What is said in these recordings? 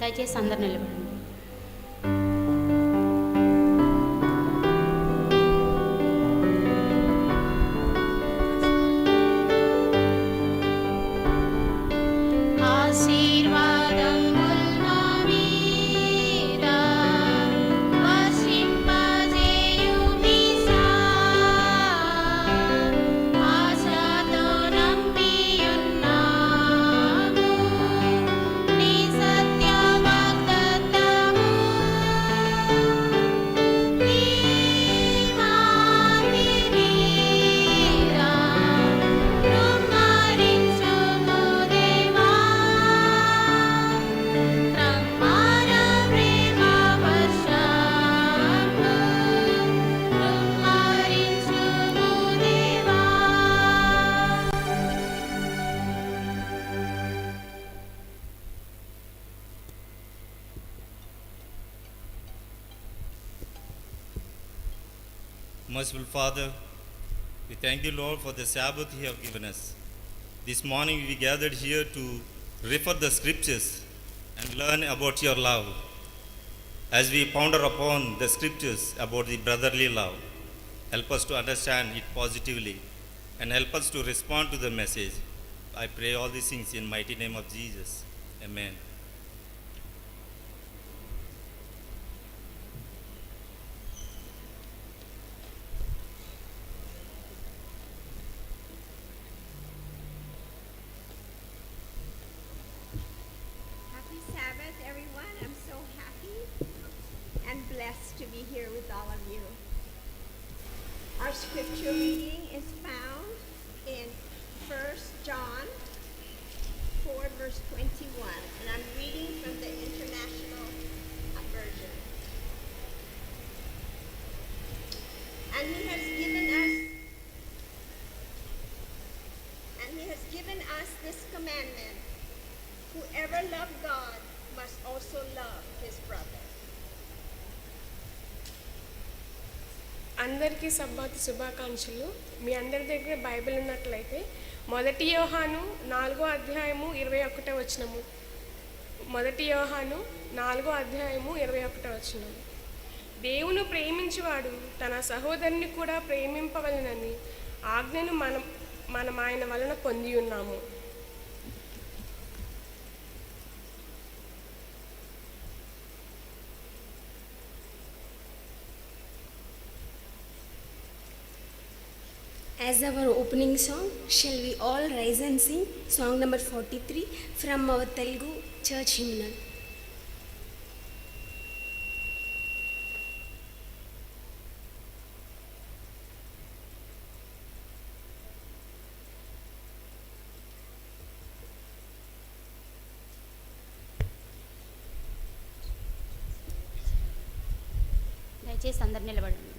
దయచేసి అందరు నిలబడండి. Merciful Father, we thank you, Lord, for the Sabbath you have given us. This morning we gathered here to refer the scriptures and learn about your love. As we ponder upon the scriptures about the brotherly love, help us to understand it positively and help us to respond to the message. I pray all these things in mighty name of Jesus. Amen. To be here with all of you. Our scripture reading is found in 1 John 4 verse 21, and I'm reading from the International Version. And he has given us this commandment: whoever loves God must also love his brother. అందరికీ సబ్బాతు శుభాకాంక్షలు. మీ అందరి దగ్గర Bible ఉన్నట్లయితే 1 యోహాను 4వ అధ్యాయము 21వ వచనము. 1 యోహాను 4వ అధ్యాయము 21వ వచనం. దేవుని ప్రేమించువాడు తన సహోదరుని కూడా ప్రేమింపవలెనని ఆజ్ఞను మనం ఆయన వలన పొంది ఉన్నాము. As our opening song, shall we all rise and sing song number 43 from our Telugu church hymnal. దయచేసి అందరు నిలబడండి.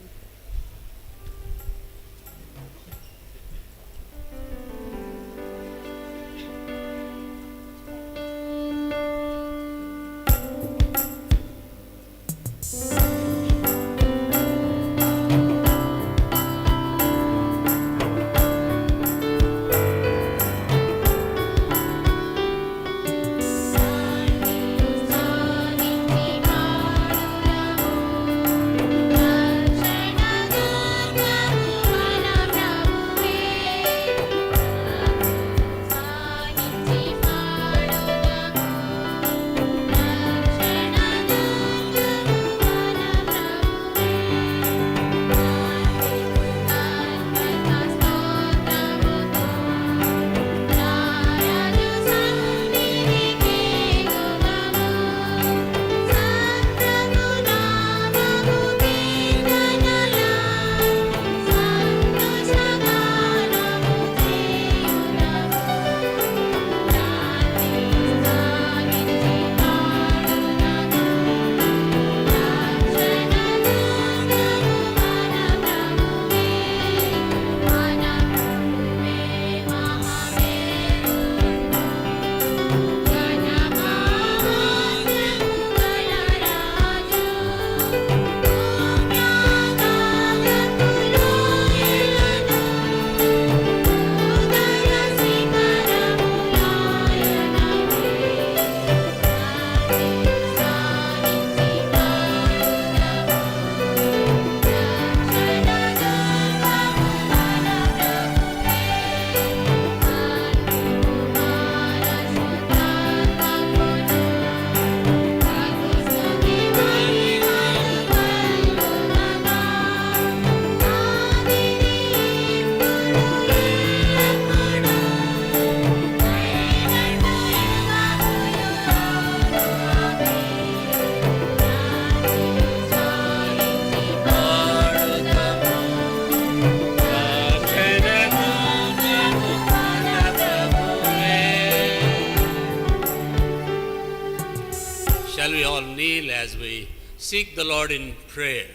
seek the Lord in prayer.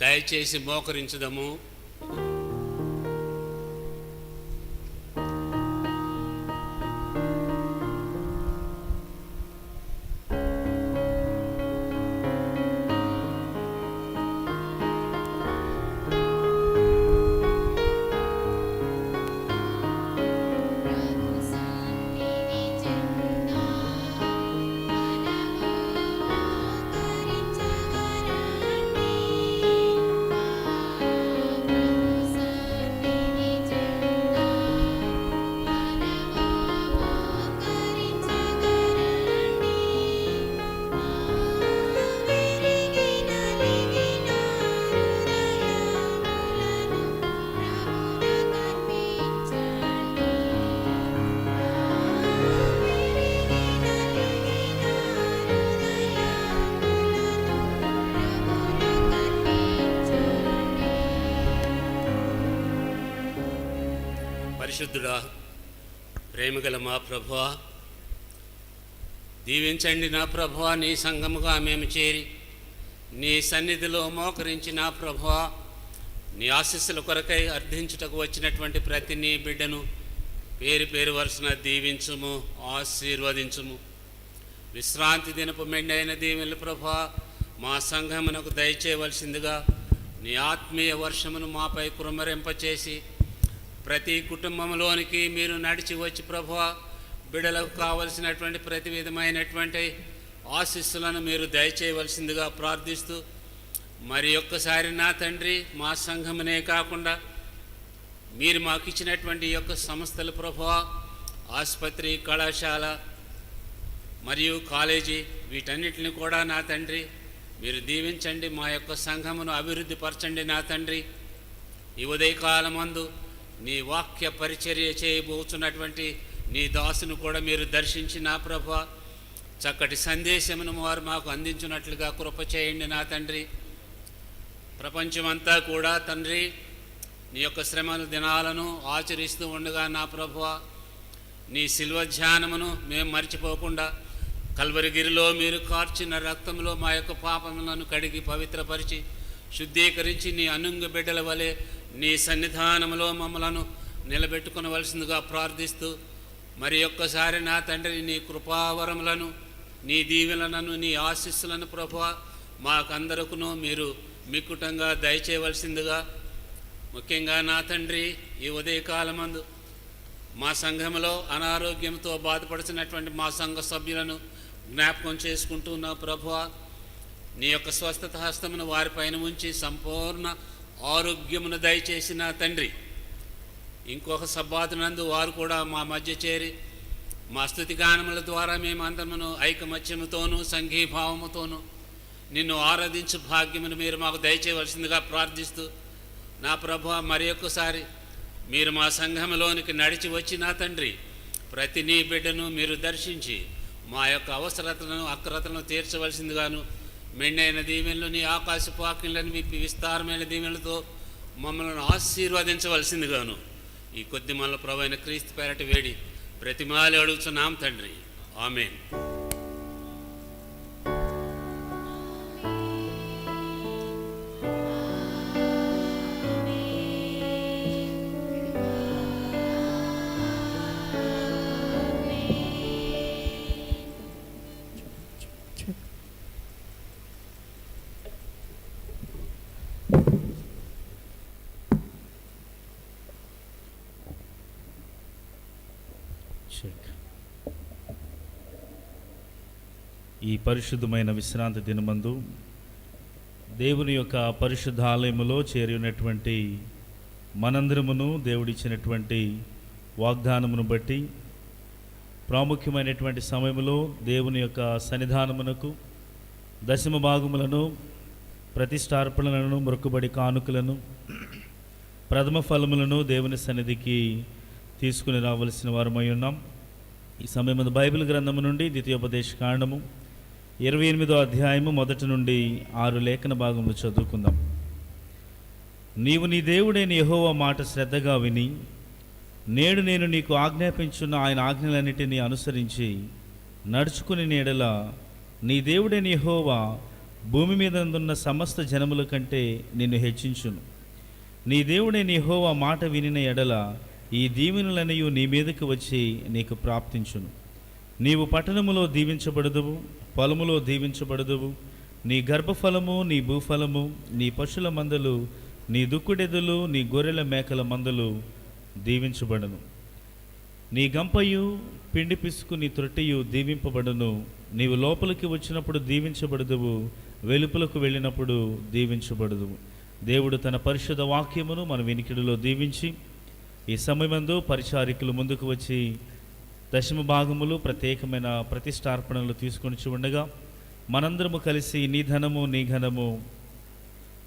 దయచేసి మోకరించుదము. పరిశుద్ధుడా, ప్రేమగల మా ప్రభువా, దీవించండి నా ప్రభువా. నీ సంఘముగా మేము చేరి నీ సన్నిధిలో మోకరించి నా ప్రభువా, నీ ఆశీస్సుల కొరకై అర్థించుటకు వచ్చినటువంటి ప్రతి నీ బిడ్డను పేరు పేరు వరుసన దీవించుము, ఆశీర్వదించుము. విశ్రాంతి దినపు మెండైన దీవెనలు ప్రభువా మా సంఘమునకు దయచేయవలసిందిగా నీ ఆత్మీయ వర్షమును మాపై కుమ్మరింపచేసి ప్రతి కుటుంబంలోనికి మీరు నడిచి వచ్చి ప్రభువా బిడ్డలకు కావలసినటువంటి ప్రతి విధమైనటువంటి ఆశీస్సులను మీరు దయచేయవలసిందిగా ప్రార్థిస్తూ, మరి ఒక్కసారి నా తండ్రి మా సంఘమునే కాకుండా మీరు మాకు ఇచ్చినటువంటి యొక్క సంస్థలు ప్రభువా, ఆసుపత్రి, కళాశాల మరియు కాలేజీ, వీటన్నిటిని కూడా నా తండ్రి మీరు దీవించండి. మా యొక్క సంఘమును అభివృద్ధి పరచండి నా తండ్రి. ఈ ఉదయకాలమందు నీ వాక్య పరిచర్య చేయబోతున్నటువంటి నీ దాసును కూడా మీరు దర్శించి నా ప్రభువా చక్కటి సందేశమును వారు మాకు అందించినట్లుగా కృప చేయండి నా తండ్రి. ప్రపంచమంతా కూడా తండ్రి నీ యొక్క శ్రమల దినాలను ఆచరిస్తూ ఉండగా నా ప్రభువా నీ శిల్వ ధ్యానమును మేము మర్చిపోకుండా కల్వరిగిరిలో మీరు కార్చిన రక్తంలో మా యొక్క పాపములను కడిగి పవిత్రపరిచి శుద్ధీకరించి నీ అనుంగ బిడ్డల వలె నీ సన్నిధానంలో మమ్మలను నిలబెట్టుకునవలసిందిగా ప్రార్థిస్తూ, మరి ఒక్కసారి నా తండ్రి నీ కృపావరములను, నీ దీవెనలను, నీ ఆశీస్సులను ప్రభువా మాకందరకును మీరు మిక్కుటంగా దయచేయవలసిందిగా, ముఖ్యంగా నా తండ్రి ఈ ఉదయకాలమందు మా సంఘములో అనారోగ్యంతో బాధపడుతున్నటువంటి మా సంఘ సభ్యులను జ్ఞాపకం చేసుకుంటున్నా ప్రభువా నీ యొక్క స్వస్థత హస్తమును వారిపైన ఉంచి సంపూర్ణ ఆరోగ్యమును దయచేసి నా తండ్రి. ఇంకొక సబ్బాతునందు వారు కూడా మా మధ్య చేరి మా స్తుతిగానముల ద్వారా మేమందరమును ఐకమత్యముతోనూ సంఘీభావముతోనూ నిన్ను ఆరాధించు భాగ్యమును మీరు మాకు దయచేయవలసిందిగా ప్రార్థిస్తూ, నా ప్రభువా మరి ఒక్కసారి మీరు మా సంఘములోనికి నడిచి వచ్చి నా తండ్రి ప్రతి నీ బిడ్డను మీరు దర్శించి మా యొక్క అవసరతలను అక్రతలను తీర్చవలసిందిగాను, మెండైన దీవెనలు నీ ఆకాశపు ఆజ్ఞలను విప్పి విస్తారమైన దీవెనలతో మమ్మల్ని ఆశీర్వదించవలసిందిగాను ఈ కొద్ది మనల ప్రభువైన క్రీస్తు పేరటి వేడి ప్రతిమాలు అడుగుతున్నాం తండ్రి. ఆమేన్. ఈ పరిశుద్ధమైన విశ్రాంతి దినమందు దేవుని యొక్క పరిశుద్ధ ఆలయములో చేరి ఉన్నటువంటి మనందరమును దేవుడిచ్చినటువంటి వాగ్దానమును బట్టి ప్రాముఖ్యమైనటువంటి సమయంలో దేవుని యొక్క సన్నిధానమునకు దశమ భాగములను, ప్రతిష్టార్పణలను, మొక్కుబడి కానుకలను, ప్రథమ ఫలములను దేవుని సన్నిధికి తీసుకుని రావలసిన వారమై ఉన్నాం. ఈ సమయమందు బైబిల్ గ్రంథము నుండి ద్వితీయోపదేశ కాండము 28వ అధ్యాయము 1 నుండి 6 లేఖన భాగములు చదువుకుందాం. నీవు నీ దేవుడైన యెహోవా మాట శ్రద్ధగా విని నేడు నేను నీకు ఆజ్ఞాపించున్న ఆయన ఆజ్ఞలన్నిటినీ అనుసరించి నడుచుకుని నేడల నీ దేవుడైన యెహోవా భూమి మీద ఉన్న సమస్త జనముల కంటే నిన్ను హెచ్చించును. నీ దేవుడైన యెహోవా మాట వినిన ఎడల ఈ దీవెనలన్నయు నీ మీదకి వచ్చి నీకు ప్రాప్తించును. నీవు పట్టణములో దీవించబడదువు, పొలములో దీవించబడదువు. నీ గర్భఫలము, నీ భూఫలము, నీ పశుల మందలు, నీ దుక్కుడెదలు, నీ గొర్రెల మేకల మందలు దీవించబడను. నీ గంపయు, పిండి పిసుకు, నీ త్రొట్టెయు దీవింపబడును. నీవు లోపలికి వచ్చినప్పుడు దీవించబడదువు, వెలుపలకు వెళ్ళినప్పుడు దీవించబడదువు. దేవుడు తన పరిశుద్ధ వాక్యమును మన వినికిడిలో దీవించి, ఈ సమయమందు పరిచారికులు ముందుకు వచ్చి దశమ భాగములు, ప్రత్యేకమైన ప్రతిష్టార్పణలు తీసుకొని ఉండగా మనందరము కలిసి నీ ధనము నీ ఘనము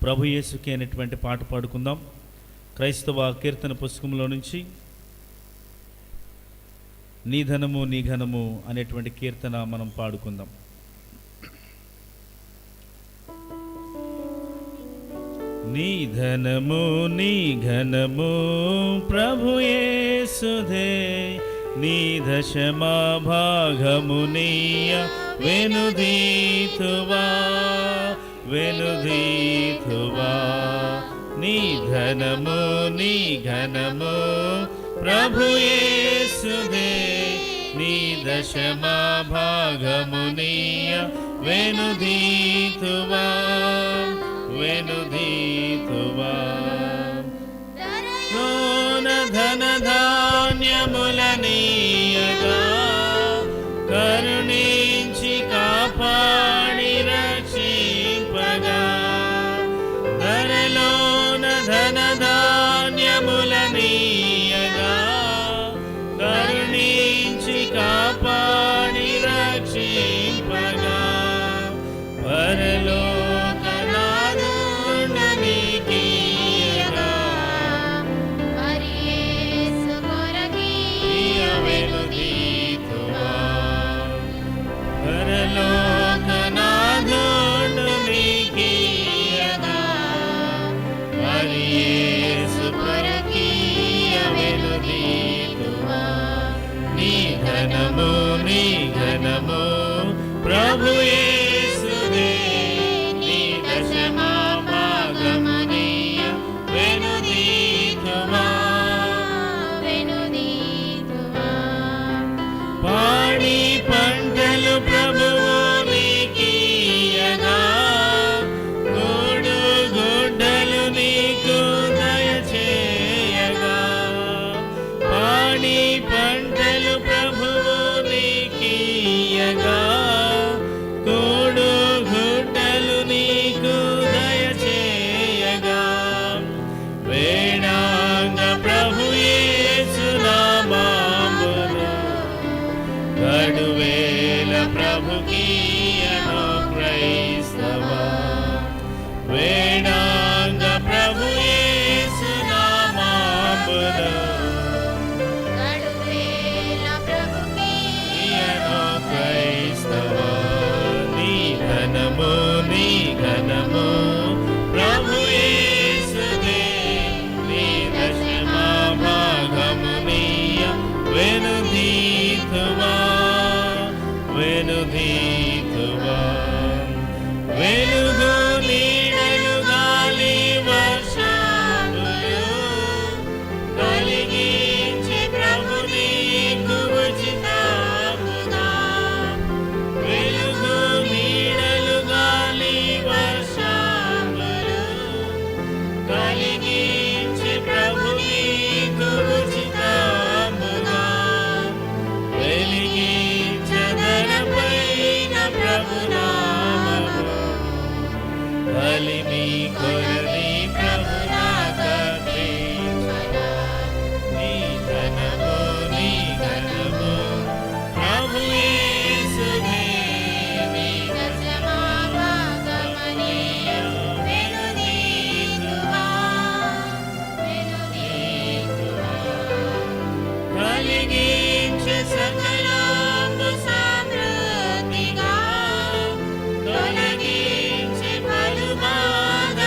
ప్రభు యేసుకే అనేటువంటి పాట పాడుకుందాం. క్రైస్తవ కీర్తన పుస్తకంలో నుంచి నీ ధనము నీ ఘనము అనేటువంటి కీర్తన మనం పాడుకుందాం. నీ ధనము నీ ఘనము ప్రభు యేసుదే, నీ దశమా భాగము నీయ వెనుదీతువా వెనుదీతువా. నీ ధనము నీ ఘనము ప్రభు యేసుదే, నీ దశమా భాగము నీయ వెనుదీతువా వెనుదీతువా. ధన ధాన్యములనీయగా కరుణించి కాపాడి రక్షింపగా, ధరలోన ధన ధాన్యములనీయగా కరుణించి కాపాడి రక్షింపగా, పరలోకనాథుడనికీయగా వెనుదీతువా. పరలోకనాథుడనికీయగా మరి యేసు కొరకీయ వెనుదీతువా. నీ ధనము నీ ఘనము ప్రభు యేసుదే, నీ దశమా భాగము నీయ వెనుదీతువా వెనుదీతువా. పాడి పంటలు ప్రభువు నీకీయగా, గూడు గుడ్డలు నీకు దయచేయగా. పాడి పంటలు ప్రభువు నీకీయగా, గూడు గుడ్డలు నీకు దయచేయగా. వేడాంగ ప్రభు యేసు నామమున గడువేల ప్రభుకీయను క్రైస్తవ. వేడాంగ ప్రభు యేసు నామమున గడువేల ప్రభుకీయను క్రైస్తవ. నీ ధనము నీ ఘనము ప్రభు యేసుదే, నీ దశమా భాగము నీయ వెనుదీతువా వెనుదీతువా. వెలుగు నీడలు గాలి వర్షములు కలిగించి ప్రభు నీకు ఉచితముగా. వెలుగు నీడలు గాలి వర్షములు కలిగించి ప్రభు నీకు ఉచితముగా. వెలిగించదనపైన ప్రభు నామము, కలిమి కొరది ప్రభు నాకర్పించగా. నీ ధనము నీ ఘనము ప్రభు యేసుదే, నీ దశమా భాగము నీయ వెనుదీతువా వెనుదీతువా. కలిగించే సకలము సమృద్ధిగా, తొలగించి పలుబాధ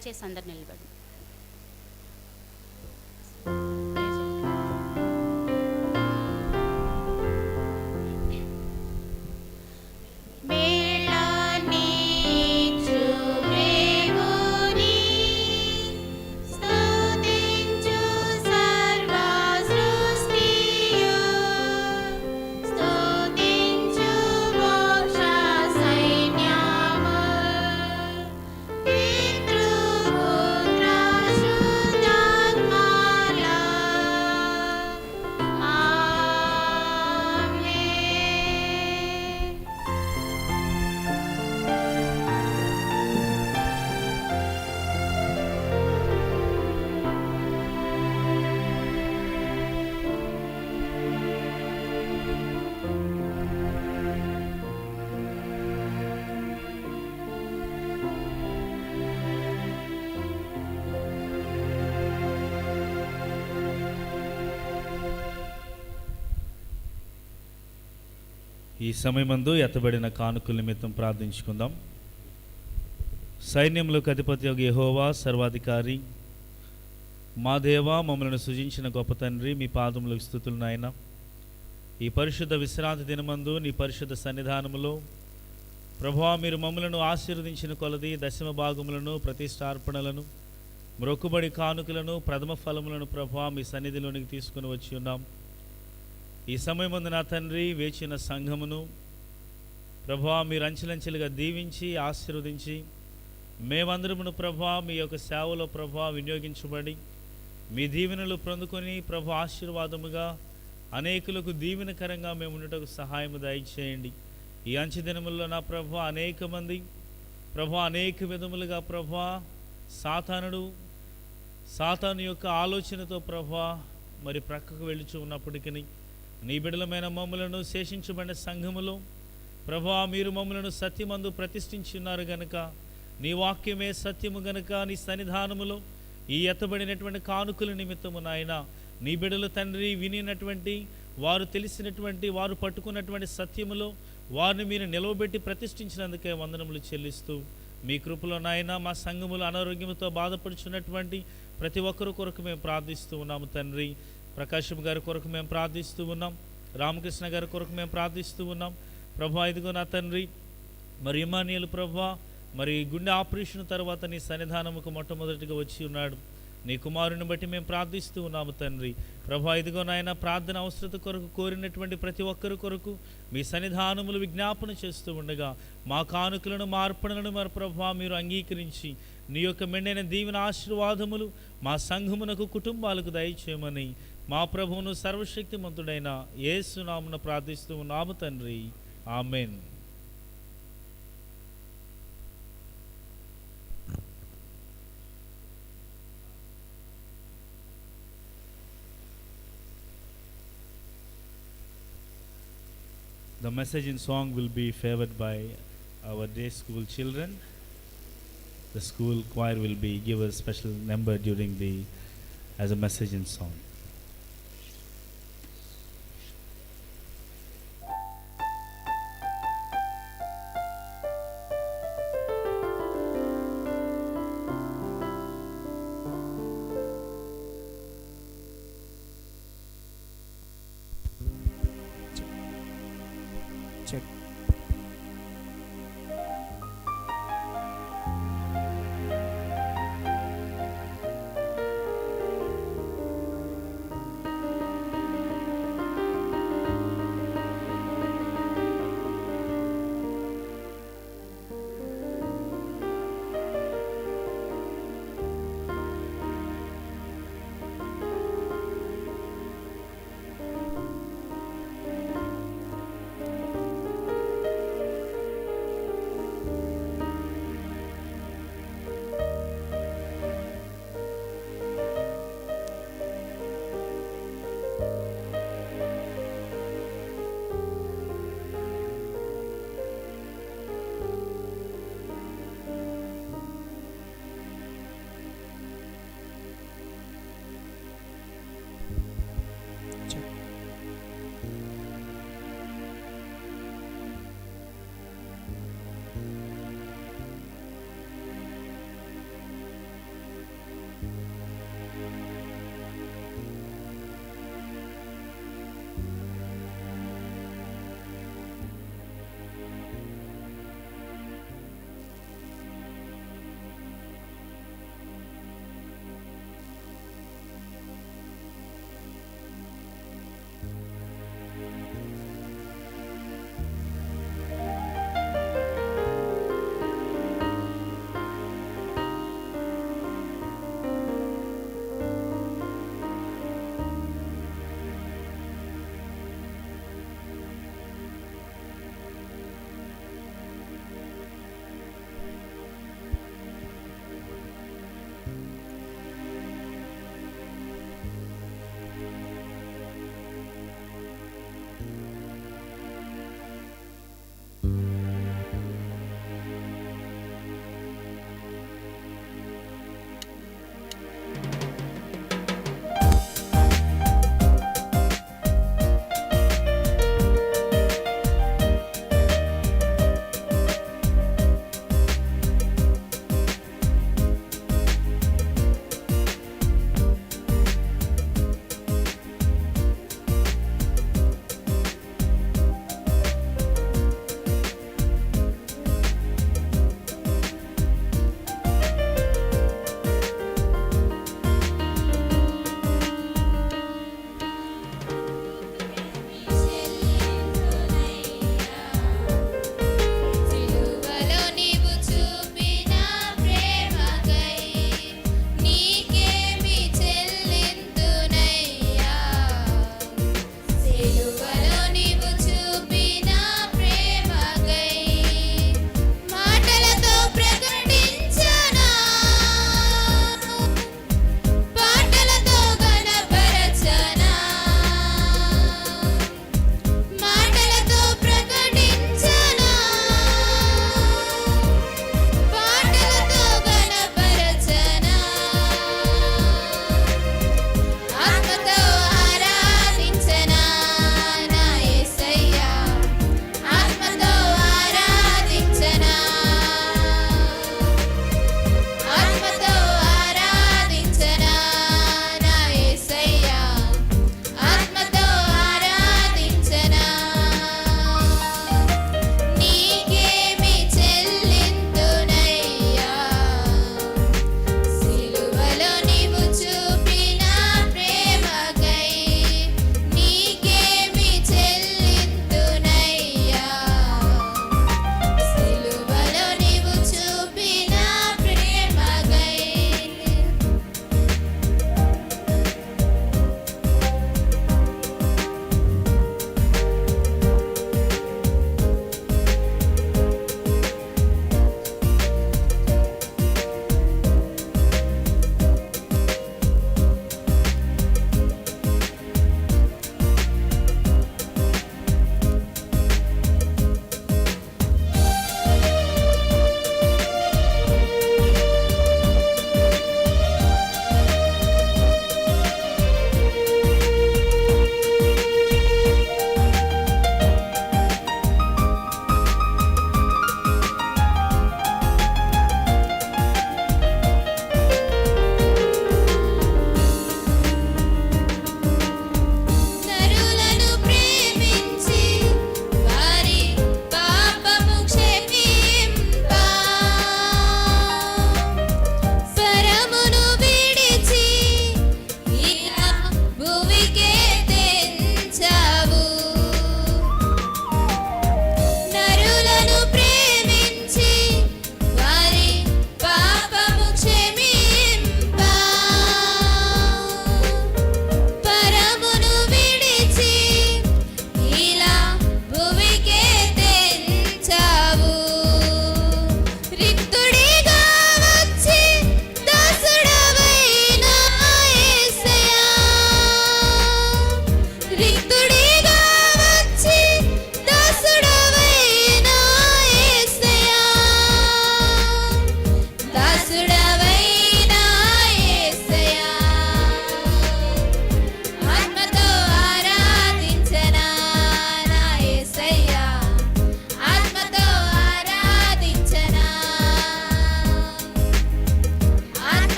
దయచేసి అందరు నిలబడి. ఈ సమయమందు ఎత్తబడిన కానుకల నిమిత్తం ప్రార్థించుకుందాం. సైన్యములకు అధిపతి యెహోవా సర్వాధికారి, మా దేవా, మమ్మల్ని సృజించిన గొప్ప తండ్రి, మీ పాదములకు స్తుతులు నాయన. ఈ పరిశుద్ధ విశ్రాంతి దినమందు నీ పరిశుద్ధ సన్నిధానములో ప్రభువా, మీరు మమ్మలను ఆశీర్వదించిన కొలది దశమ భాగములను, ప్రతిష్టార్పణలను, మ్రొక్కుబడి కానుకలను, ప్రథమ ఫలములను ప్రభువా మీ సన్నిధిలోనికి తీసుకుని వచ్చి ఉన్నాం. ఈ సమయమందు నా తండ్రి, వేచిన సంఘమును ప్రభువా మీరు అంచెలంచెలుగా దీవించి ఆశీర్వదించి మేమందరమును ప్రభువా మీ యొక్క సేవలో ప్రభువా వినియోగించబడి మీ దీవెనలు పొందుకొని ప్రభు ఆశీర్వాదముగా అనేకులకు దీవెనకరంగా మేము ఉండటకు సహాయము దయచేయండి. ఈ అంచె దినముల్లో నా ప్రభువా అనేక మంది ప్రభువా అనేక విధములుగా ప్రభువా సాతాను యొక్క ఆలోచనతో ప్రభువా మరి ప్రక్కకు వెళ్ళుచు ఉన్నప్పటికీ నీ బిడలమైన మమ్ములను శేషించబడిన సంఘములో ప్రభువా మీరు మమ్ములను సత్యమందు ప్రతిష్ఠించి ఉన్నారు గనుక, నీ వాక్యమే సత్యము గనుక నీ సన్నిధానములో ఈ ఎత్తబడినటువంటి కానుకల నిమిత్తము నాయన నీ బిడలు తండ్రి వినినటువంటి వారు తెలిసినటువంటి వారు పట్టుకున్నటువంటి సత్యములో వారిని మీరు నిలవబెట్టి ప్రతిష్ఠించినందుకే వందనములు చెల్లిస్తూ మీ కృపలో నాయన మా సంఘములు అనారోగ్యంతో బాధపడుచున్నటువంటి ప్రతి ఒక్కరి కొరకు మేము ప్రార్థిస్తూ ఉన్నాము తండ్రి. ప్రకాశం గారి కొరకు మేము ప్రార్థిస్తూ ఉన్నాం, రామకృష్ణ గారి కొరకు మేము ప్రార్థిస్తూ ఉన్నాం ప్రభా. ఇదిగో నా తండ్రి మరి ఇమానియల్ ప్రభా మరి గుండె ఆపరేషన్ తర్వాత నీ సన్నిధానముకు మొట్టమొదటిగా వచ్చి ఉన్నాడు. నీ కుమారుని బట్టి మేము ప్రార్థిస్తూ ఉన్నాము తండ్రి ప్రభా. ఇదిగో నాయన ప్రార్థన అవసరత కొరకు కోరినటువంటి ప్రతి ఒక్కరి కొరకు మీ సన్నిధానములు విజ్ఞాపన చేస్తూ ఉండగా మా కానుకలను మా అర్పణలను మరి ప్రభా మీరు అంగీకరించి నీ యొక్క మెండైన దీవెన ఆశీర్వాదములు మా సంఘమునకు కుటుంబాలకు దయచేయమని మా ప్రభువును సర్వశక్తిమంతుడైన యేసు నామమున ప్రార్థిస్తూ ఉన్నాము తండ్రి. Amen. The message in song will be favored by our day school children. The school choir will be give a special number during the as a message in song. Check.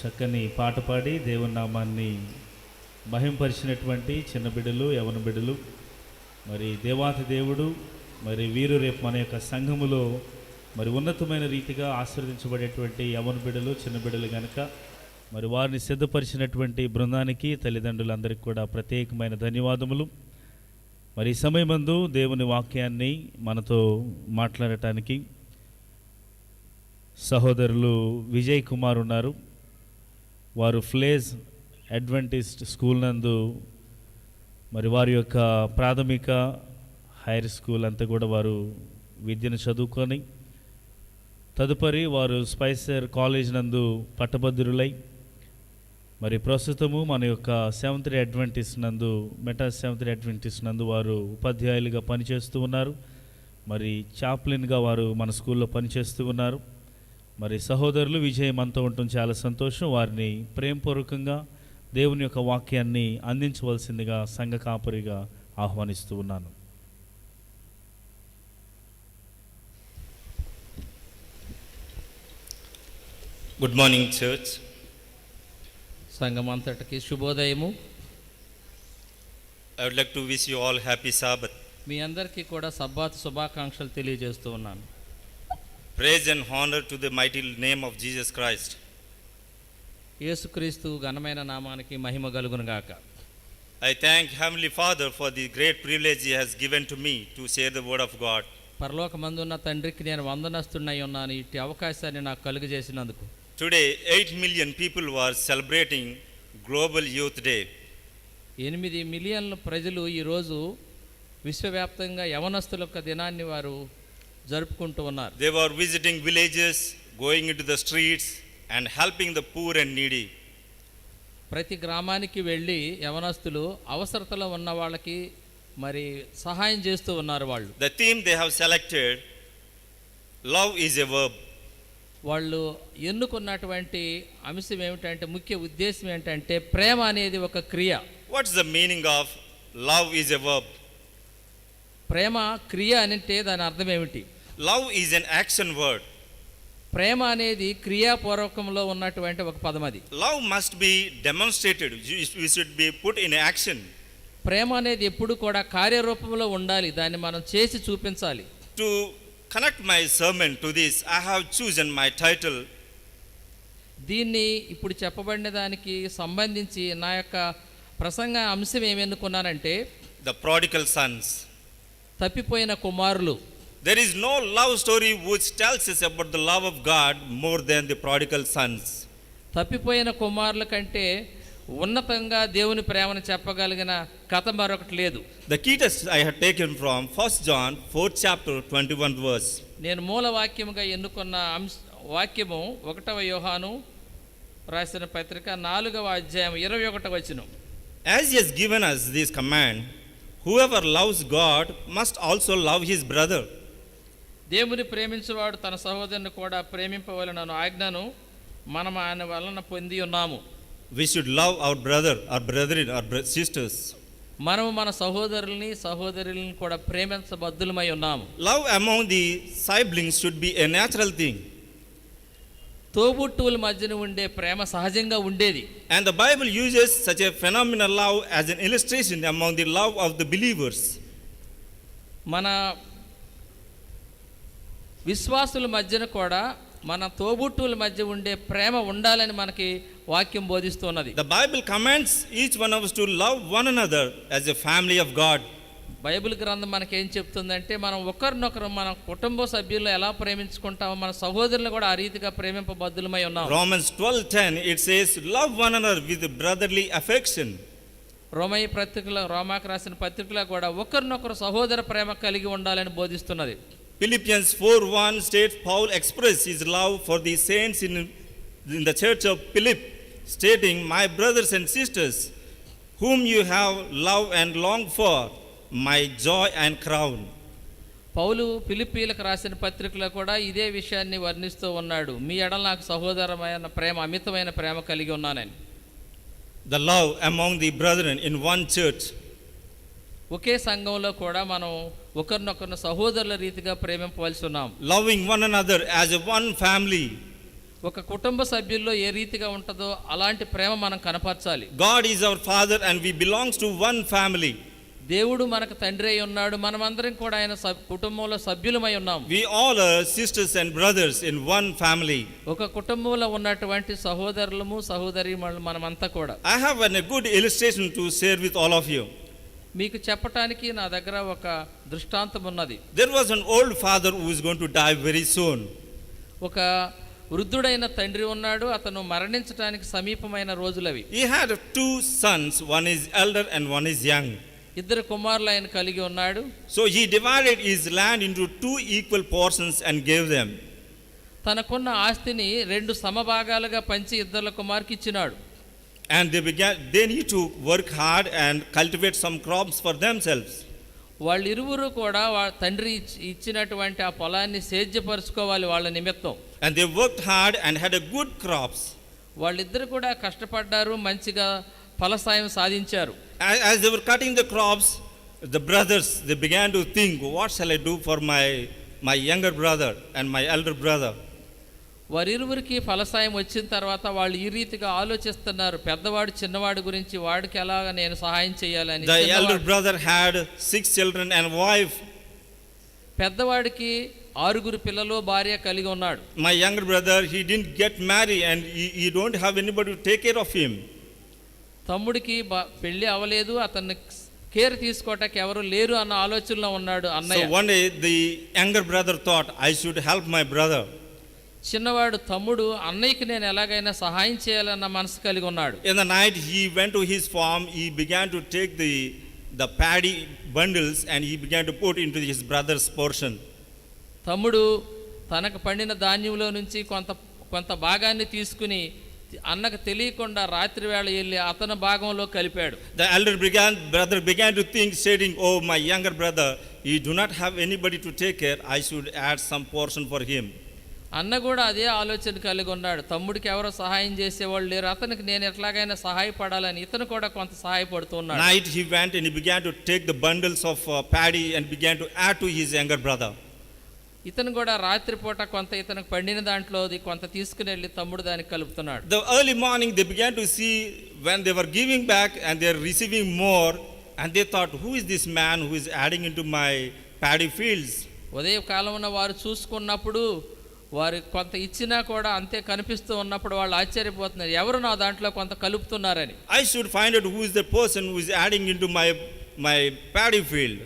చక్కని పాట పాడి దేవుని నామాన్ని మహింపరిచినటువంటి చిన్న బిడ్డలు, యవన బిడ్డలు, మరి దేవాతి దేవుడు మరి వీరు రేపు మన యొక్క సంఘములో మరి ఉన్నతమైన రీతిగా ఆశీర్వదించబడేటువంటి యవన బిడ్డలు, చిన్న బిడ్డలు కనుక మరి వారిని సిద్ధపరిచినటువంటి బృందానికి, తల్లిదండ్రులందరికీ కూడా ప్రత్యేకమైన ధన్యవాదములు. మరి ఈ సమయమందు దేవుని వాక్యాన్ని మనతో మాట్లాడటానికి సహోదరులు విజయ్ కుమార్ ఉన్నారు. వారు ఫ్లేజ్ అడ్వెంటిస్ట్ స్కూల్ నందు మరి వారి యొక్క ప్రాథమిక, హైర్ స్కూల్ అంతా కూడా వారు విద్యను చదువుకొని తదుపరి వారు స్పైసర్ కాలేజ్ నందు పట్టభద్రులై మరి ప్రస్తుతము మన యొక్క సెవెంత్ డే అడ్వెంటిస్ట్ నందు, మెటా సెవెంత్ డే అడ్వెంటిస్ట్ నందు వారు ఉపాధ్యాయులుగా పనిచేస్తూ ఉన్నారు. మరి చాప్లిన్గా వారు మన స్కూల్లో పనిచేస్తూ ఉన్నారు. మరి సహోదరులు విజయ్ మనతో ఉండటం చాలా సంతోషం. వారిని ప్రేమపూర్వకంగా దేవుని యొక్క వాక్యాన్ని అందించవలసిందిగా సంఘ కాపరిగా ఆహ్వానిస్తూ ఉన్నాను. Good morning, church. సంఘమంతటికి శుభోదయము. I would like to wish you all happy Sabbath. మీ అందరికీ కూడా సబ్బాత్ శుభాకాంక్షలు తెలియజేస్తూ ఉన్నాను. Praise and honor to the mighty name of Jesus Christ. యేసుక్రీస్తు ఘనమైన నామానికి మహిమ కలుగును గాక. I thank Heavenly Father for the great privilege He has given to me to share the word of God. పరలోకమందున్న తండ్రికి నేను వందనస్తున్నై ఉన్నాను ఇట్టి అవకాశాన్ని నాకు కలుగజేసినందుకు. Today, 8 million people were celebrating Global Youth Day. 8 మిలియన్ల ప్రజలు ఈరోజు విశ్వవ్యాప్తంగా యవనస్తుల యొక్క దినాన్ని వారు జరుపుకుంటూ ఉన్నారు. They were visiting villages, going into the streets and helping the poor and needy. ప్రతి గ్రామానికి వెళ్ళి యవనస్తులు అవసరతలో ఉన్న వాళ్ళకి మరి సహాయం చేస్తూ ఉన్నారు. వాళ్ళు The theme they have selected, love is a verb. వాళ్ళు ఎన్నుకున్నటువంటి అంశం ఏమిటంటే, ముఖ్య ఉద్దేశం ఏంటంటే ప్రేమ అనేది ఒక క్రియ. What's the meaning of love is a verb? ప్రేమ క్రియ అంటే దాని అర్థం ఏమిటి? Love is an action word. ప్రేమ అనేది క్రియాపూర్వకంలో ఉన్నటువంటి ఒక పదం. అది Love must be demonstrated. We should be put in action. ప్రేమ అనేది ఎప్పుడు కూడా కార్యరూపంలో ఉండాలి. దాన్ని మనం చేసి చూపించాలి. To connect my sermon to this, I have chosen my title, దీన్ని ఇప్పుడు చెప్పబడిన దానికి సంబంధించి నా యొక్క ప్రసంగ అంశం ఏమి ఎన్నుకున్నానంటే, The Prodigal Sons. తప్పిపోయిన కుమారులు. There is no love story which tells us about the love of God more than the prodigal sons. తప్పిపోయిన కుమారుల కంటే ఉన్నతంగా దేవుని ప్రేమను చెప్పగలిగిన కథ మరొకటి లేదు. The key text I had taken from 1 John 4th chapter 21st verse. నేను మూల వాక్యముగా ఎన్నుకున్న వాక్యము 1వ యోహాను రాసిన పత్రిక 4వ అధ్యాయం 21వ వచనం. As He has given us this command, whoever loves God must also love his brother. దేవుని ప్రేమించువాడు తన సహోదరుని కూడా ప్రేమింపవలెనను ఆజ్ఞను మనం ఆయన వలన పొంది ఉన్నాము. We should love our brother, our brethren, our sisters. మనము మన సహోదరుల్ని కూడా ప్రేమించబద్దులమై ఉన్నాము. Love among the siblings should be a natural thing. తోబుట్టువుల మధ్యన ఉండే ప్రేమ సహజంగా ఉండేది. And the Bible uses such a phenomenal love as an illustration among the love of the believers. మన విశ్వాసుల మధ్యన కూడా మన తోబుట్టువుల మధ్య ఉండే ప్రేమ ఉండాలని మనకి వాక్యం బోధిస్తున్నది. The Bible commands each one of us to love one another as a family of God. Bible గ్రంథం మనకేం చెప్తుందంటే, మనం ఒకరినొకరు మన కుటుంబ సభ్యులు ఎలా ప్రేమించుకుంటామో మన సహోదరులు కూడా ఆ రీతిగా ప్రేమింపబద్దులమై ఉన్నాం. Romans 12:10 it says, love one another with brotherly affection. రోమాకు రాసిన పత్రికలో కూడా ఒకరినొకరు సహోదర ప్రేమ కలిగి ఉండాలని బోధిస్తున్నది. Philippians 4:1 states Paul expressed his love for the saints in the church of Philippi, stating, my brothers and sisters, whom you have loved and longed for, my joy and crown. పౌలు ఫిలిప్పీలకు రాసిన పత్రికలో కూడా ఇదే విషయాన్ని వర్ణిస్తూ ఉన్నాడు. మీ ఎడల నాకు సహోదరమైన ప్రేమ, అమితమైన ప్రేమ కలిగి ఉన్నానని. The love among the brethren in one church. ఒకే సంఘంలో కూడా మనం ఒకరినొకరిని సహోదరుల రీతిగా ప్రేమింపవలసి ఉన్నాం. Loving one another as a one family. ఒక కుటుంబ సభ్యుల్లో ఏ రీతిగా ఉంటుందో అలాంటి ప్రేమ మనం కనపరచాలి. God is our Father and we belongs to one family. దేవుడు మనకు తండ్రి అయి ఉన్నాడు, మనమందరం కూడా ఆయన కుటుంబంలో సభ్యులమై ఉన్నాం. We all are sisters and brothers in one family. ఒక కుటుంబంలో ఉన్నటువంటి సహోదరులము సహోదరీమణులు మనమంతా కూడా. I have a good illustration to share with all of you. మీకు చెప్పటానికి నా దగ్గర ఒక దృష్టాంతం ఉన్నది. There was an old father who is going to die very soon. ఒక వృద్ధుడైన తండ్రి ఉన్నాడు, అతను మరణించడానికి సమీపమైన రోజులవి. He had two sons, one is elder and one is young. ఇద్దరు కుమారులు ఆయన కలిగి ఉన్నాడు. So he divided his land into two equal portions and gave them. తనకున్న ఆస్తిని రెండు సమభాగాలుగా పంచి ఇద్దరు కుమారుకి ఇచ్చినాడు. And they need to work hard and cultivate some crops for themselves. వాళ్ళిరువురు కూడా తండ్రి ఇచ్చినటువంటి ఆ పొలాన్ని సేద్యపరుచుకోవాలి వాళ్ళ నిమిత్తం. And they worked hard and had a good crops. వాళ్ళిద్దరు కూడా కష్టపడ్డారు, మంచిగా ఫలసాయం సాధించారు. As they were cutting the crops, the brothers, they began to think, what shall I do for my younger brother and my elder brother? వారిరువురికి ఫలసాయం వచ్చిన తర్వాత వాళ్ళు ఈ రీతిగా ఆలోచిస్తున్నారు, పెద్దవాడు చిన్నవాడి గురించి, వాడికి ఎలాగ నేను సహాయం చేయాలని. The elder brother had 6 children and wife. పెద్దవాడికి 6 పిల్లలు భార్య కలిగి ఉన్నాడు. My younger brother, he didn't get married and he don't have anybody to take care of him. తమ్ముడికి పెళ్లి అవ్వలేదు, అతన్ని కేర్ తీసుకోవటానికి ఎవరు లేరు అన్న ఆలోచనలో ఉన్నాడు అన్నయ్య. So one day the younger brother thought, I should help my brother. చిన్నవాడు తమ్ముడు అన్నయ్యకి నేను ఎలాగైనా సహాయం చేయాలన్న మనసు కలిగి ఉన్నాడు. In the night he went to his farm, he began to take the paddy bundles and he began to put into his brother's portion. తమ్ముడు తనకు పండిన ధాన్యంలో నుంచి కొంత భాగాన్ని తీసుకుని అన్నకు తెలియకుండా రాత్రి వేళ వెళ్ళి అతని భాగంలో కలిపాడు. The elder brother began to think, stating, oh, my younger brother, he do not have anybody to take care, I should add some portion for him. అన్న కూడా అదే ఆలోచన కలిగి ఉన్నాడు, తమ్ముడికి ఎవరో సహాయం చేసేవాళ్ళు లేరు, అతనికి నేను ఎట్లాగైనా సహాయపడాలని ఇతను కూడా కొంత సహాయపడుతూ ఉన్నాడు. Night he went and he began to take the bundles of paddy and began to add to his younger brother. ఇతను కూడా రాత్రిపూట కొంత ఇతనికి పండిన దాంట్లో కొంత తీసుకుని వెళ్ళి తమ్ముడు దానికి కలుపుతున్నాడు. The early morning they began to see when they were giving back and they are receiving more, and they thought, who is this man who is adding into my paddy fields? ఉదయ కాలంలో వారు చూసుకున్నప్పుడు వారు కొంత ఇచ్చినా కూడా అంతే కనిపిస్తూ ఉన్నప్పుడు వాళ్ళు ఆశ్చర్యపోతున్నారు, ఎవరు నా దాంట్లో కొంత కలుపుతున్నారని. I should find out who is the person who is adding into my paddy field.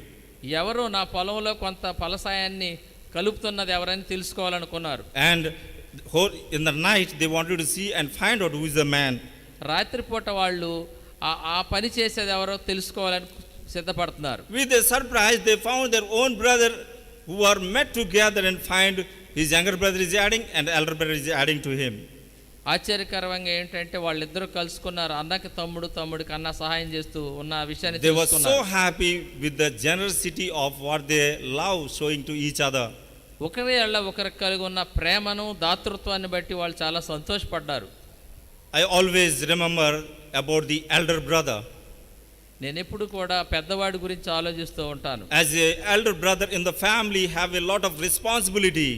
ఎవరు నా పొలంలో కొంత ఫలసాయాన్ని కలుపుతున్నది ఎవరని తెలుసుకోవాలనుకున్నారు. And in the night they wanted to see and find out who is the man. రాత్రిపూట వాళ్ళు ఆ పని చేసేది ఎవరో తెలుసుకోవాలని సిద్ధపడుతున్నారు. With a surprise they found their own brother who are met together and find his younger brother is adding and elder brother is adding to him. ఆశ్చర్యకరంగా ఏంటంటే వాళ్ళిద్దరూ కలుసుకున్నారు, అన్నకి తమ్ముడికి అన్న సహాయం చేస్తూ ఉన్న విషయాన్ని They were తెలుసుకున్నారు. so happy with the generosity of what they love showing to each other. ఒకరికి కలిగి ఉన్న ప్రేమను దాతృత్వాన్ని బట్టి వాళ్ళు చాలా సంతోషపడ్డారు. I always remember about the elder brother. నేను ఎప్పుడు కూడా పెద్దవాడి గురించి ఆలోచిస్తూ ఉంటాను. As a elder brother in the family have a lot of responsibility.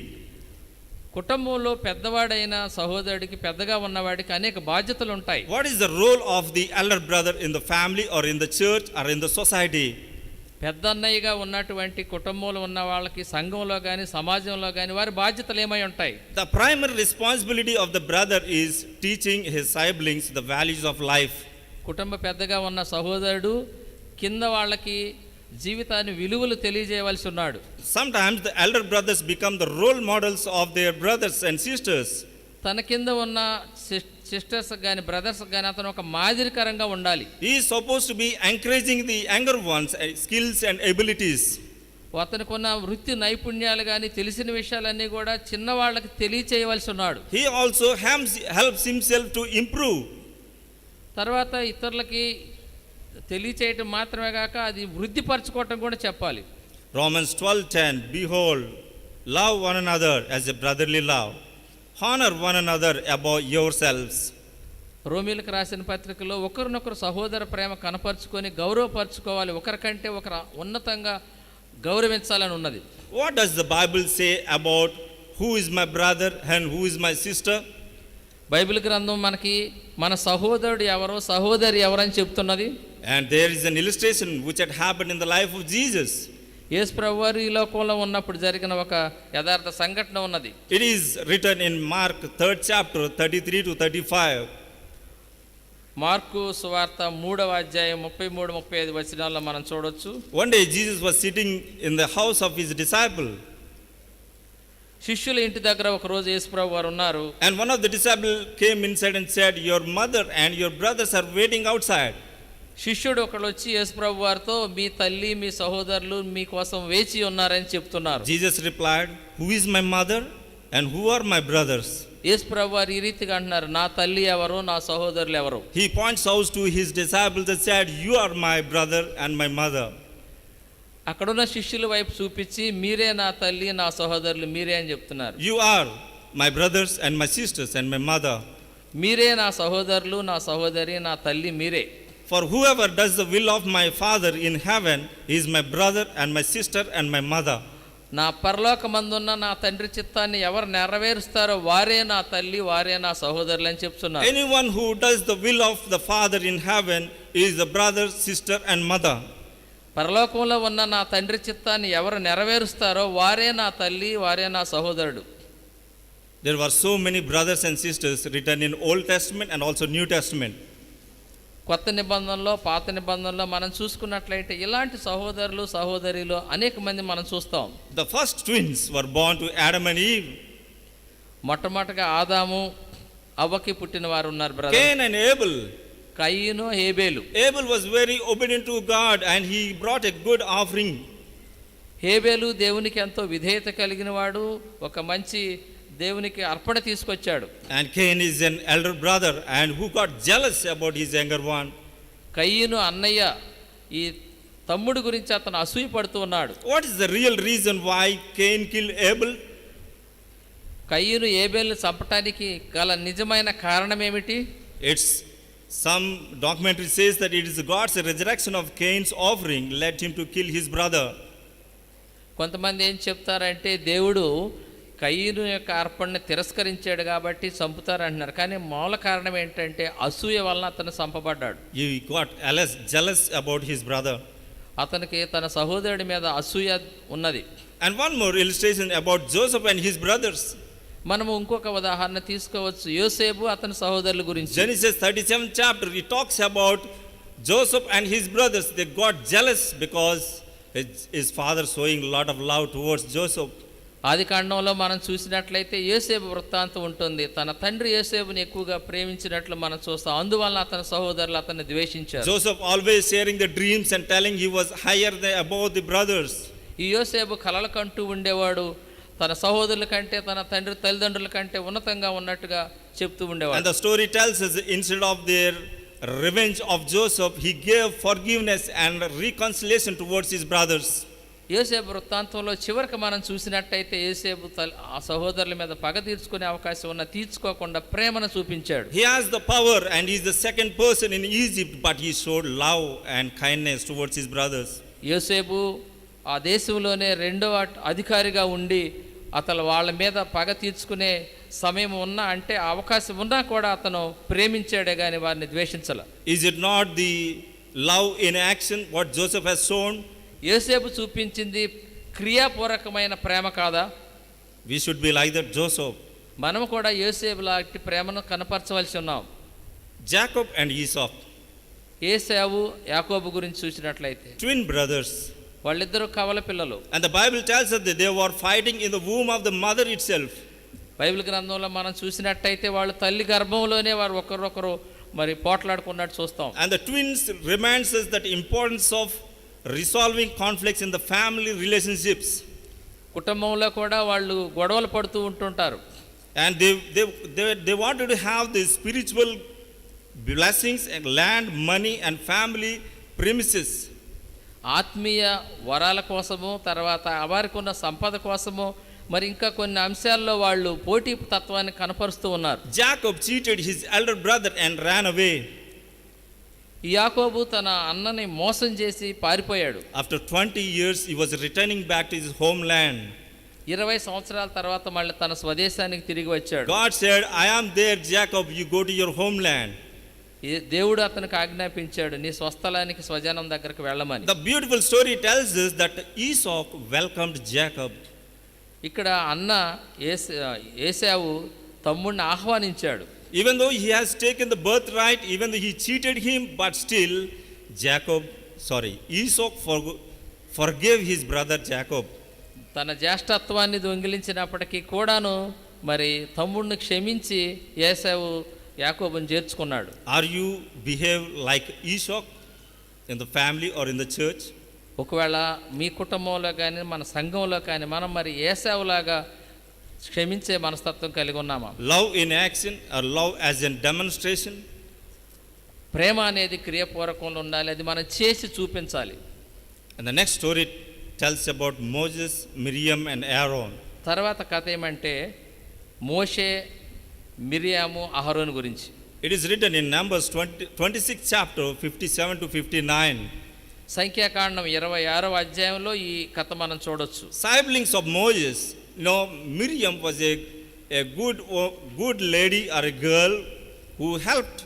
కుటుంబంలో పెద్దవాడైన సహోదరుడికి పెద్దగా ఉన్నవాడికి అనేక బాధ్యతలు ఉంటాయి. What is the role of the elder brother in the family or in the church or in the society? పెద్ద అన్నయ్యగా ఉన్నటువంటి కుటుంబంలో ఉన్న వాళ్ళకి సంఘంలో కానీ సమాజంలో కానీ వారి బాధ్యతలు ఏమై ఉంటాయి? The primary responsibility of the brother is teaching his siblings the values of life. కుటుంబ పెద్దగా ఉన్న సహోదరుడు కింద వాళ్ళకి జీవితాన్ని విలువలు తెలియజేయవలసి ఉన్నాడు. Sometimes the elder brothers become the role models of their brothers and sisters. తన కింద ఉన్న సిస్టర్స్ కానీ బ్రదర్స్ కానీ అతను ఒక మాదిరికరంగా ఉండాలి. He is supposed to be encouraging the younger ones skills and abilities. అతనికి ఉన్న వృత్తి నైపుణ్యాలు కానీ తెలిసిన విషయాలన్నీ కూడా చిన్నవాళ్ళకి తెలియచేయవలసి ఉన్నాడు. He also helps himself to improve. తర్వాత ఇతరులకి తెలియచేయటం మాత్రమే కాక అది వృద్ధిపరచుకోవటం కూడా చెప్పాలి. Romans 12:10, behold, love one another as a brotherly love. Honor one another above yourselves. రోమీలకు రాసిన పత్రికలో ఒకరినొకరు సహోదర ప్రేమ కనపరుచుకొని గౌరవపరచుకోవాలి, ఒకరికంటే ఒకరు ఉన్నతంగా గౌరవించాలని ఉన్నది. What does the Bible say about who is my brother and who is my sister? Bible గ్రంథం మనకి మన సహోదరుడు ఎవరో సహోదరి ఎవరని చెప్తున్నది. And there is an illustration which had happened in the life of Jesus. యేసు ప్రభువారు ఈ లోకంలో ఉన్నప్పుడు జరిగిన ఒక యథార్థ సంఘటన ఉన్నది. It is written in Mark 3rd chapter 33 to 35. Mark సువార్త 3వ అధ్యాయం 33-35 వచనాల్లో మనం చూడొచ్చు. One day Jesus was sitting in the house of his disciple, శిష్యుల ఇంటి దగ్గర ఒక రోజు యేసు ప్రభువారు ఉన్నారు. and one of the disciples came inside and said, "Your mother and your brothers are waiting outside." శిష్యుడు ఒకడు వచ్చి యేసు ప్రభువారితో మీ తల్లి మీ సహోదరులు మీకోసం వేచి ఉన్నారని చెప్తున్నారు. Jesus replied, "Who is my mother and who are my brothers?" యేసు ప్రభువారు ఈ రీతిగా అంటున్నారు, నా తల్లి ఎవరు నా సహోదరులు ఎవరు. He points out to his disciples and said, "You are my brother and my mother." అక్కడున్న శిష్యుల వైపు చూపించి మీరే నా తల్లి నా సహోదరులు మీరే అని చెప్తున్నారు. You are my brothers and my sisters and my mother. మీరే నా సహోదరులు నా సహోదరి నా తల్లి మీరే. For whoever does the will of my Father in heaven is my brother and my sister and my mother. నా పరలోకమందున్న నా తండ్రి చిత్తాన్ని ఎవరు నెరవేరుస్తారో వారే నా తల్లి వారే నా సహోదరులు అని చెప్తున్నారు. Anyone who does the will of the Father in heaven is the brother, sister and mother. పరలోకంలో ఉన్న నా తండ్రి చిత్తాన్ని ఎవరు నెరవేరుస్తారో వారే నా తల్లి వారే నా సహోదరుడు. There were so many brothers and sisters written in Old Testament and also New Testament. కొత్త నిబంధనలో పాత నిబంధనలో మనం చూసుకున్నట్లయితే ఇలాంటి సహోదరులు సహోదరులు అనేక మంది మనం చూస్తాం. The first twins were born to Adam and Eve. మొట్టమొదటిగా ఆదాము అవ్వకి పుట్టిన వారు ఉన్నారు బ్రదర్. Cain and Abel. కయీను హేబేలు. Abel was very obedient to God and he brought a good offering. హేబేలు దేవునికి ఎంతో విధేయత కలిగిన వాడు, ఒక మంచి దేవునికి అర్పణ తీసుకొచ్చాడు. And Cain is an elder brother and who got jealous about his younger one. కయీను అన్నయ్య, ఈ తమ్ముడు గురించి అతను అసూయ పడుతూ ఉన్నాడు. What is the real reason why Cain killed Abel? కయీను హేబేలును చంపటానికి గల నిజమైన కారణం ఏమిటి? It's some documentary says that it is God's resurrection of Cain's offering led him to kill his brother. కొంతమంది ఏం చెప్తారంటే దేవుడు కయీను యొక్క అర్పణని తిరస్కరించాడు కాబట్టి చంపుతారంటున్నారు. కానీ మూల కారణం ఏంటంటే అసూయ వలన అతను చంపబడ్డాడు. He got jealous about his brother. అతనికి తన సహోదరుడి మీద అసూయ ఉన్నది. And one more illustration about Joseph and his brothers. మనము ఇంకొక ఉదాహరణ తీసుకోవచ్చు, యోసేపు అతని సహోదరుల గురించి. Genesis 37th chapter, it talks about Joseph and his brothers. They got jealous because his father showing a lot of love towards Joseph. ఆది కాండంలో మనం చూసినట్లయితే యోసేపు వృత్తాంతం ఉంటుంది. తన తండ్రి యోసేపుని ఎక్కువగా ప్రేమించినట్లు మనం చూస్తాం. అందువల్ల అతని సహోదరులు అతన్ని ద్వేషించారు. Joseph always sharing the dreams and telling he was higher above the brothers. ఈ యోసేపు కలల కంటూ ఉండేవాడు, తన సహోదరుల కంటే తన తండ్రి తల్లిదండ్రుల కంటే ఉన్నతంగా ఉన్నట్టుగా చెప్తూ ఉండేవాడు. And the story tells us instead of their revenge of Joseph, he gave forgiveness and reconciliation towards his brothers. యోసేపు వృత్తాంతంలో చివరికి మనం చూసినట్టయితే యోసేపు ఆ సహోదరుల మీద పగ తీర్చుకునే అవకాశం ఉన్న తీర్చుకోకుండా ప్రేమను చూపించాడు. He has the power and he is the second person in Egypt, but he showed love and kindness towards his brothers. యోసేపు ఆ దేశంలోనే రెండవ అధికారిగా ఉండి అతను వాళ్ళ మీద పగ తీర్చుకునే సమయం ఉన్నా అంటే అవకాశం ఉన్నా కూడా అతను ప్రేమించాడే కానీ వారిని ద్వేషించాల. Is it not the love in action what Joseph has shown? యోసేపు చూపించింది క్రియాపూర్వకమైన ప్రేమ కాదా? We should be like that Joseph. మనం కూడా యోసేపు లాంటి ప్రేమను కనపరచవలసి ఉన్నాం. Jacob and Esau, ఏశావు యాకోబు గురించి చూసినట్లయితే twin brothers. వాళ్ళిద్దరూ కవల పిల్లలు. And the Bible tells us that they were fighting in the womb of the mother itself. Bible గ్రంథంలో మనం చూసినట్టయితే వాళ్ళు తల్లి గర్భంలోనే వారు ఒకరొకరు మరి పోట్లాడుకున్నట్టు చూస్తాం. And the twins reminds us that importance of resolving conflicts in the family relationships. కుటుంబంలో కూడా వాళ్ళు గొడవలు పడుతూ ఉంటుంటారు. And they wanted to have the spiritual blessings and land, money and family premises. ఆత్మీయ వరాల కోసము తర్వాత వారికి ఉన్న సంపద కోసము మరి ఇంకా కొన్ని అంశాల్లో వాళ్ళు పోటీ తత్వాన్ని కనపరుస్తూ ఉన్నారు. Jacob cheated his elder brother and ran away. యాకోబు తన అన్నని మోసం చేసి పారిపోయాడు. After 20 years he was returning back to his homeland. 20 సంవత్సరాల తర్వాత మళ్ళీ తన స్వదేశానికి తిరిగి వచ్చాడు. God said, I am there, Jacob, you go to your homeland. దేవుడు అతనికి ఆజ్ఞాపించాడు, నీ స్వస్థలానికి స్వజనం దగ్గరకు వెళ్ళమని. The beautiful story tells us that Esau welcomed Jacob. ఇక్కడ అన్న ఏశావు తమ్ముడిని ఆహ్వానించాడు. Even though he has taken the birthright, even though he cheated him, but still Esau forgave his brother Jacob. తన జ్యేష్ఠత్వాన్ని దొంగిలించినప్పటికీ కూడాను మరి తమ్ముడిని క్షమించి ఏశావు యాకోబుని చేర్చుకున్నాడు. Are you behave like Esau in the family or in the church? ఒకవేళ మీ కుటుంబంలో కానీ మన సంఘంలో కానీ మనం మరి ఏశావులాగా క్షమించే మనస్తత్వం కలిగి ఉన్నామా? Love in action or love as in demonstration? ప్రేమ అనేది క్రియాపూర్వకంలో ఉండాలి, అది మనం చేసి చూపించాలి. And the next story tells about Moses, Miriam and Aaron. తర్వాత కథ ఏమంటే మోషే, మిరియాము, అహరోను గురించి. It is written in Numbers 26 chapter 57 to 59. సంఖ్యాకాండం 26వ అధ్యాయంలో ఈ కథ మనం చూడొచ్చు. Siblings of Moses, Miriam was a good lady or a girl who helped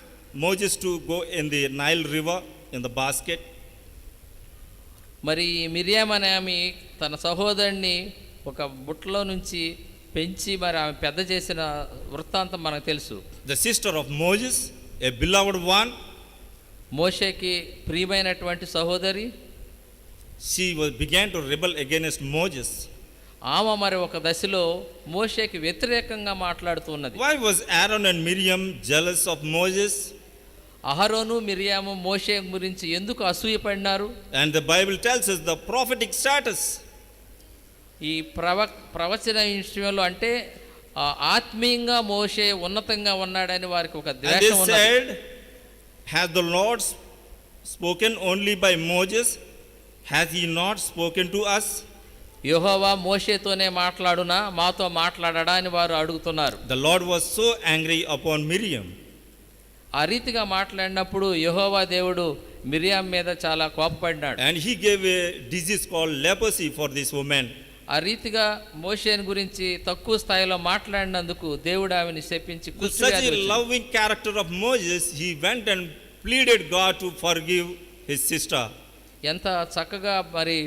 Moses to go in the Nile river in the basket. మరి మిరియాం అనే ఆమె తన సహోదరుడిని ఒక బుట్టలో నుంచి పెంచి మరి ఆమె పెద్ద చేసిన వృత్తాంతం మనకు తెలుసు. The sister of Moses, a beloved one. మోషేకి ప్రియమైనటువంటి సహోదరి. She began to rebel against Moses. ఆమె మరి ఒక దశలో మోషేకి వ్యతిరేకంగా మాట్లాడుతున్నది. Why was Aaron and Miriam jealous of Moses? అహరోను మిరియాము మోషే గురించి ఎందుకు అసూయపడినారు? And the Bible tells us the prophetic status. ఈ ప్రవచన విషయంలో అంటే ఆత్మీయంగా మోషే ఉన్నతంగా ఉన్నాడని వారికి ఒక ద్వేషం ఉన్నది. And they said, has the Lord spoken only by Moses? Has he not spoken to us? యెహోవా మోషేతోనే మాట్లాడునా మాతో మాట్లాడడా అని వారు అడుగుతున్నారు. The Lord was so angry upon Miriam. ఆ రీతిగా మాట్లాడినప్పుడు యెహోవా దేవుడు మిరియాం మీద చాలా కోపపడినాడు. And he gave a disease called leprosy for this woman. ఆ రీతిగా మోషేని గురించి తక్కువ స్థాయిలో మాట్లాడినందుకు దేవుడు ఆమెని శపించి Such a loving character of Moses, he went and pleaded God to forgive his sister. ఎంత చక్కగా మరి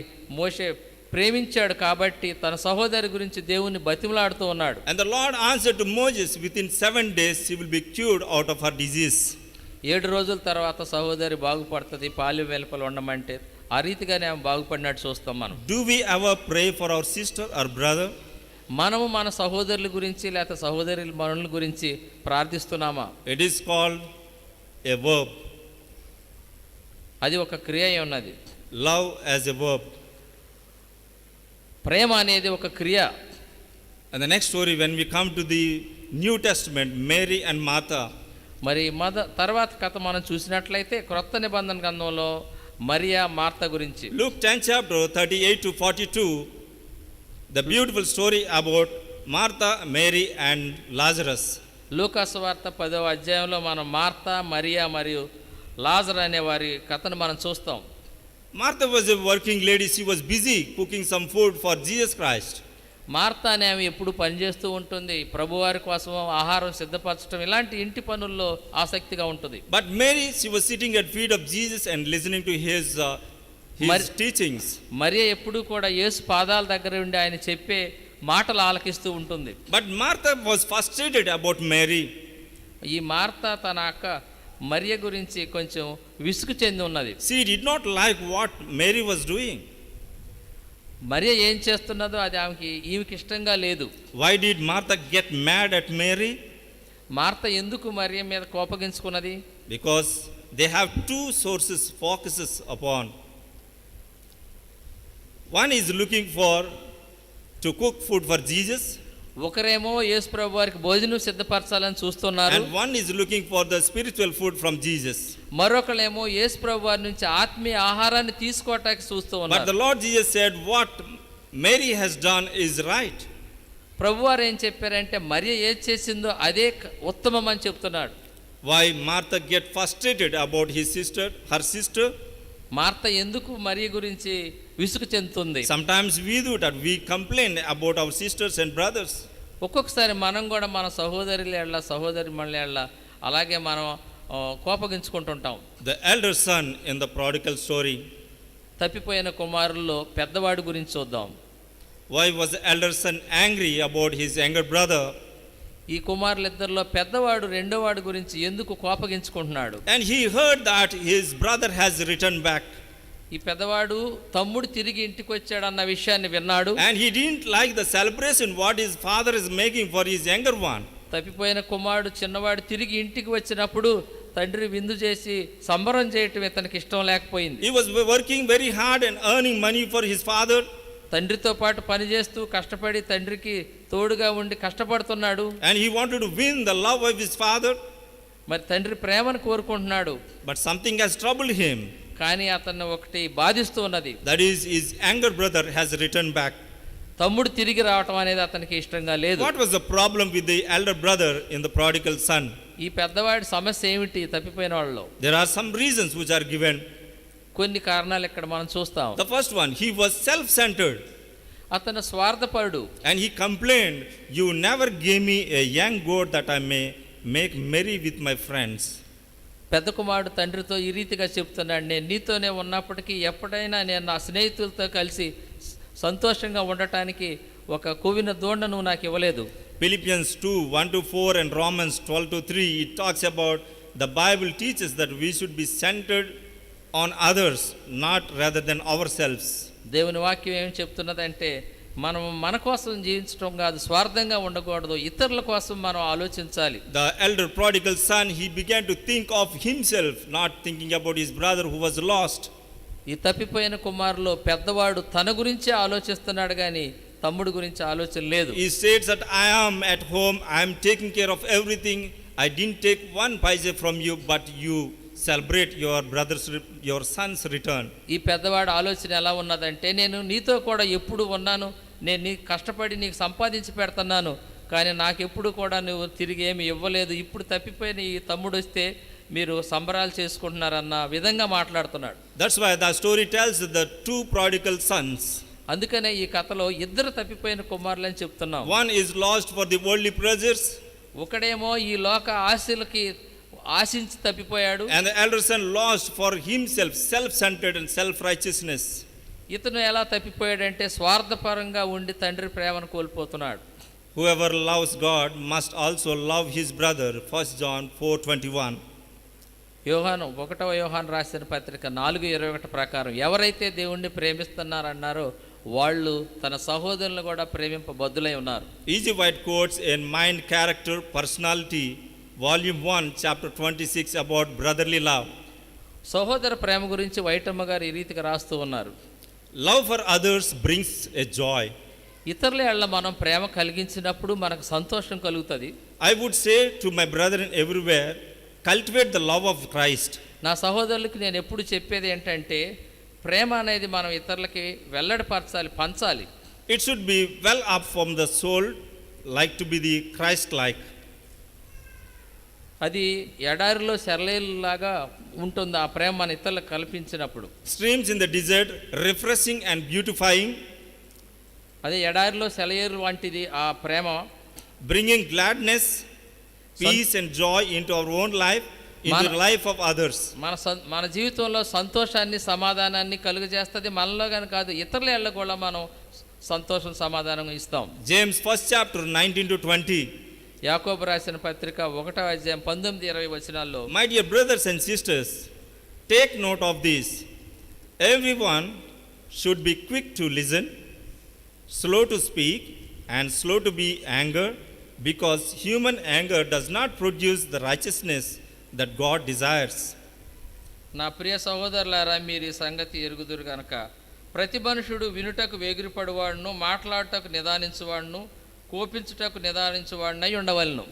మోషే ప్రేమించాడు కాబట్టి తన సహోదరి గురించి దేవుని బతిమలాడుతూ ఉన్నాడు. And the Lord answered to Moses, within 7 days she will be cured out of her disease. 7 రోజుల తర్వాత సహోదరి బాగుపడుతుంది, పాలు వెలుపల ఉండమంటే ఆ రీతిగానే ఆమె బాగుపడినట్టు చూస్తాం మనం. Do we ever pray for our sister or brother? మనము మన సహోదరుల గురించి లేకపోతే సహోదరుల మనుల గురించి ప్రార్థిస్తున్నామా? It is called a verb. అది ఒక క్రియ అయి ఉన్నది. Love as a verb. ప్రేమ అనేది ఒక క్రియ. And the next story, when we come to the New Testament, Mary and Martha. మరి తర్వాత కథ మనం చూసినట్లయితే క్రొత్త నిబంధన గ్రంథంలో మరియా మార్త గురించి. Luke 10 chapter 38 to 42, the beautiful story about Martha, Mary and Lazarus. లూకాసు వార్త 10వ అధ్యాయంలో మనం మార్త, మరియా మరియు లాజరు అనే వారి కథను మనం చూస్తాం. Martha was a working lady. She was busy cooking some food for Jesus Christ. Martha అనే ఆమె ఎప్పుడు పనిచేస్తూ ఉంటుంది, ప్రభువారి కోసం ఆహారం సిద్ధపరచడం ఇలాంటి ఇంటి పనుల్లో ఆసక్తిగా ఉంటుంది. But Mary, she was sitting at feet of Jesus and listening to his teachings. మరియ ఎప్పుడు కూడా యేసు పాదాల దగ్గర ఉండి ఆయన చెప్పే మాటలు ఆలకిస్తూ ఉంటుంది. But Martha was frustrated about Mary. ఈ మార్త తన అక్క మరియ గురించి కొంచెం విసుగు చెంది ఉన్నది. She did not like what Mary was doing. మరియ ఏం చేస్తున్నదో అది ఈమెకి ఇష్టంగా లేదు. Why did Martha get mad at Mary? Martha ఎందుకు మరియ మీద కోపగించుకున్నది? Because they have two focuses upon. One is looking to cook food for Jesus. ఒకరేమో యేసు ప్రభు వారికి భోజనం సిద్ధపరచాలని చూస్తున్నారు. And one is looking for the spiritual food from Jesus. మరొకరేమో యేసు ప్రభు వారి నుంచి ఆత్మీయ ఆహారాన్ని తీసుకోవటానికి చూస్తూ ఉన్నారు. But the Lord Jesus said, what Mary has done is right. ప్రభువారు ఏం చెప్పారంటే మరియ ఏది చేసిందో అదే ఉత్తమం అని చెప్తున్నాడు. Why Martha get frustrated about her sister? Martha ఎందుకు మరియ గురించి విసుగు చెందుతుంది. Sometimes we do that. We complain about our sisters and brothers. ఒక్కొక్కసారి మనం కూడా మన సహోదరుల ఎళ్ళ సహోదరి మళ్ళీ ఎళ్ళ అలాగే మనం కోపగించుకుంటుంటాం. The elder son in the prodigal story. తప్పిపోయిన కుమారుల్లో పెద్దవాడి గురించి చూద్దాం. Why was the elder son angry about his younger brother? ఈ కుమారులిద్దరిలో పెద్దవాడు రెండోవాడి గురించి ఎందుకు కోపగించుకుంటున్నాడు? And he heard that his brother has returned back. ఈ పెద్దవాడు తమ్ముడు తిరిగి ఇంటికి వచ్చాడన్న విషయాన్ని విన్నాడు. And he didn't like the celebration what his father is making for his younger one. తప్పిపోయిన కుమారుడు చిన్నవాడు తిరిగి ఇంటికి వచ్చినప్పుడు తండ్రి విందు చేసి సంబరం చేయటం ఇతనికి ఇష్టం లేకపోయింది. He was working very hard and earning money for his father. తండ్రితో పాటు పనిచేస్తూ కష్టపడి తండ్రికి తోడుగా ఉండి కష్టపడుతున్నాడు. And he wanted to win the love of his father. మరి తండ్రి ప్రేమను కోరుకుంటున్నాడు. But something has troubled him. కానీ అతన్ని ఒకటి బాధిస్తూ ఉన్నది. That is, his younger brother has returned back. తమ్ముడు తిరిగి రావటం అనేది అతనికి ఇష్టంగా లేదు. What was the problem with the elder brother in the prodigal son? ఈ పెద్దవాడి సమస్య ఏమిటి తప్పిపోయిన వాళ్ళలో? There are some reasons which are given. కొన్ని కారణాలు ఇక్కడ మనం చూస్తాం. The first one, he was self-centered. అతను స్వార్థపరుడు. And he complained, "You never gave me a young goat that I may make merry with my friends." పెద్ద కుమారుడు తండ్రితో ఈ రీతిగా చెప్తున్నాడు, నేను నీతోనే ఉన్నప్పటికీ ఎప్పుడైనా నేను నా స్నేహితులతో కలిసి సంతోషంగా ఉండటానికి ఒక కొవ్విన దూడను నాకు ఇవ్వలేదు. Philippians 2:1-4 and Romans 12-3, it talks about the Bible teaches that we should be centered on others, not rather than ourselves. దేవుని వాక్యం ఏం చెప్తున్నదంటే మనం మన కోసం జీవించడం కాదు, స్వార్థంగా ఉండకూడదు, ఇతరుల కోసం మనం ఆలోచించాలి. The elder prodigal son, he began to think of himself, not thinking about his brother who was lost. ఈ తప్పిపోయిన కుమారులో పెద్దవాడు తన గురించే ఆలోచిస్తున్నాడు కానీ తమ్ముడు గురించి ఆలోచన లేదు. He says that I am at home, I am taking care of everything. I didn't take one paisa from you, but you celebrate your son's return. ఈ పెద్దవాడు ఆలోచన ఎలా ఉన్నదంటే నేను నీతో కూడా ఎప్పుడు ఉన్నాను, నేను నీ కష్టపడి నీకు సంపాదించి పెడుతున్నాను, కానీ నాకు ఎప్పుడు కూడా నువ్వు తిరిగి ఏమి ఇవ్వలేదు, ఇప్పుడు తప్పిపోయిన ఈ తమ్ముడు వస్తే మీరు సంబరాలు చేసుకుంటున్నారన్న విధంగా మాట్లాడుతున్నాడు. That's why the story tells the two prodigal sons. అందుకనే ఈ కథలో ఇద్దరు తప్పిపోయిన కుమారులని చెప్తున్నాం. One is lost for the worldly pleasures. ఒకడేమో ఈ లోక ఆశలకి ఆశించి తప్పిపోయాడు. And the elder son lost for himself, self-centered and self-righteousness. ఇతను ఎలా తప్పిపోయాడంటే స్వార్థపరంగా ఉండి తండ్రి ప్రేమను కోల్పోతున్నాడు. Whoever loves God must also love his brother. 1 John 4:21. ఒకటవ యోహాను రాసిన పత్రిక 4:21 ప్రకారం ఎవరైతే దేవుణ్ణి ప్రేమిస్తున్నారన్నారో వాళ్ళు తన సహోదరులను కూడా ప్రేమింపబద్దులై ఉన్నారు. E.G. White quotes in Mind, Character, Personality, Volume 1, Chapter 26 about brotherly love. సహోదర ప్రేమ గురించి వైటమ్మ గారు ఈ రీతిగా రాస్తూ ఉన్నారు. Love for others brings a joy. ఇతరుల ఎడల మనం ప్రేమ కలిగించినప్పుడు మనకు సంతోషం కలుగుతుంది. I would say to my brethren everywhere, cultivate the love of Christ. నా సహోదరులకు నేను ఎప్పుడు చెప్పేది ఏంటంటే ప్రేమ అనేది మనం ఇతరులకి వెల్లడిపరచాలి, పంచాలి. It should be well up from the soul, like to be the Christ-like. అది ఎడారిలో సెలయేరులాగా ఉంటుంది ఆ ప్రేమ మన ఇతరులకు కల్పించినప్పుడు. Streams in the desert, refreshing and beautifying. అదే ఎడారిలో సెలయేరు వంటిది ఆ ప్రేమ. Bringing gladness, peace and joy into our own life, into the life of others. మన జీవితంలో సంతోషాన్ని సమాధానాన్ని కలుగజేస్తుంది. మనలో కానీ కాదు ఇతరుల ఎడల కూడా మనం సంతోషం సమాధానం ఇస్తాం. James 1st chapter 19-20. యాకోబు రాసిన పత్రిక 1వ అధ్యాయం 19-20 వచనాల్లో, My dear brothers and sisters, take note of this. Everyone should be quick to listen, slow to speak, and slow to be angry, because human anger does not produce the righteousness that God desires. నా ప్రియ సహోదరులారా మీరు ఈ సంగతి ఎరుగుదురు గనక ప్రతి మనుషుడు వినుటకు వేగిరపడువాడును, మాట్లాడుటకు నిదానించువాడును, కోపించుటకు నిదానించువాడినై ఉండవలెను.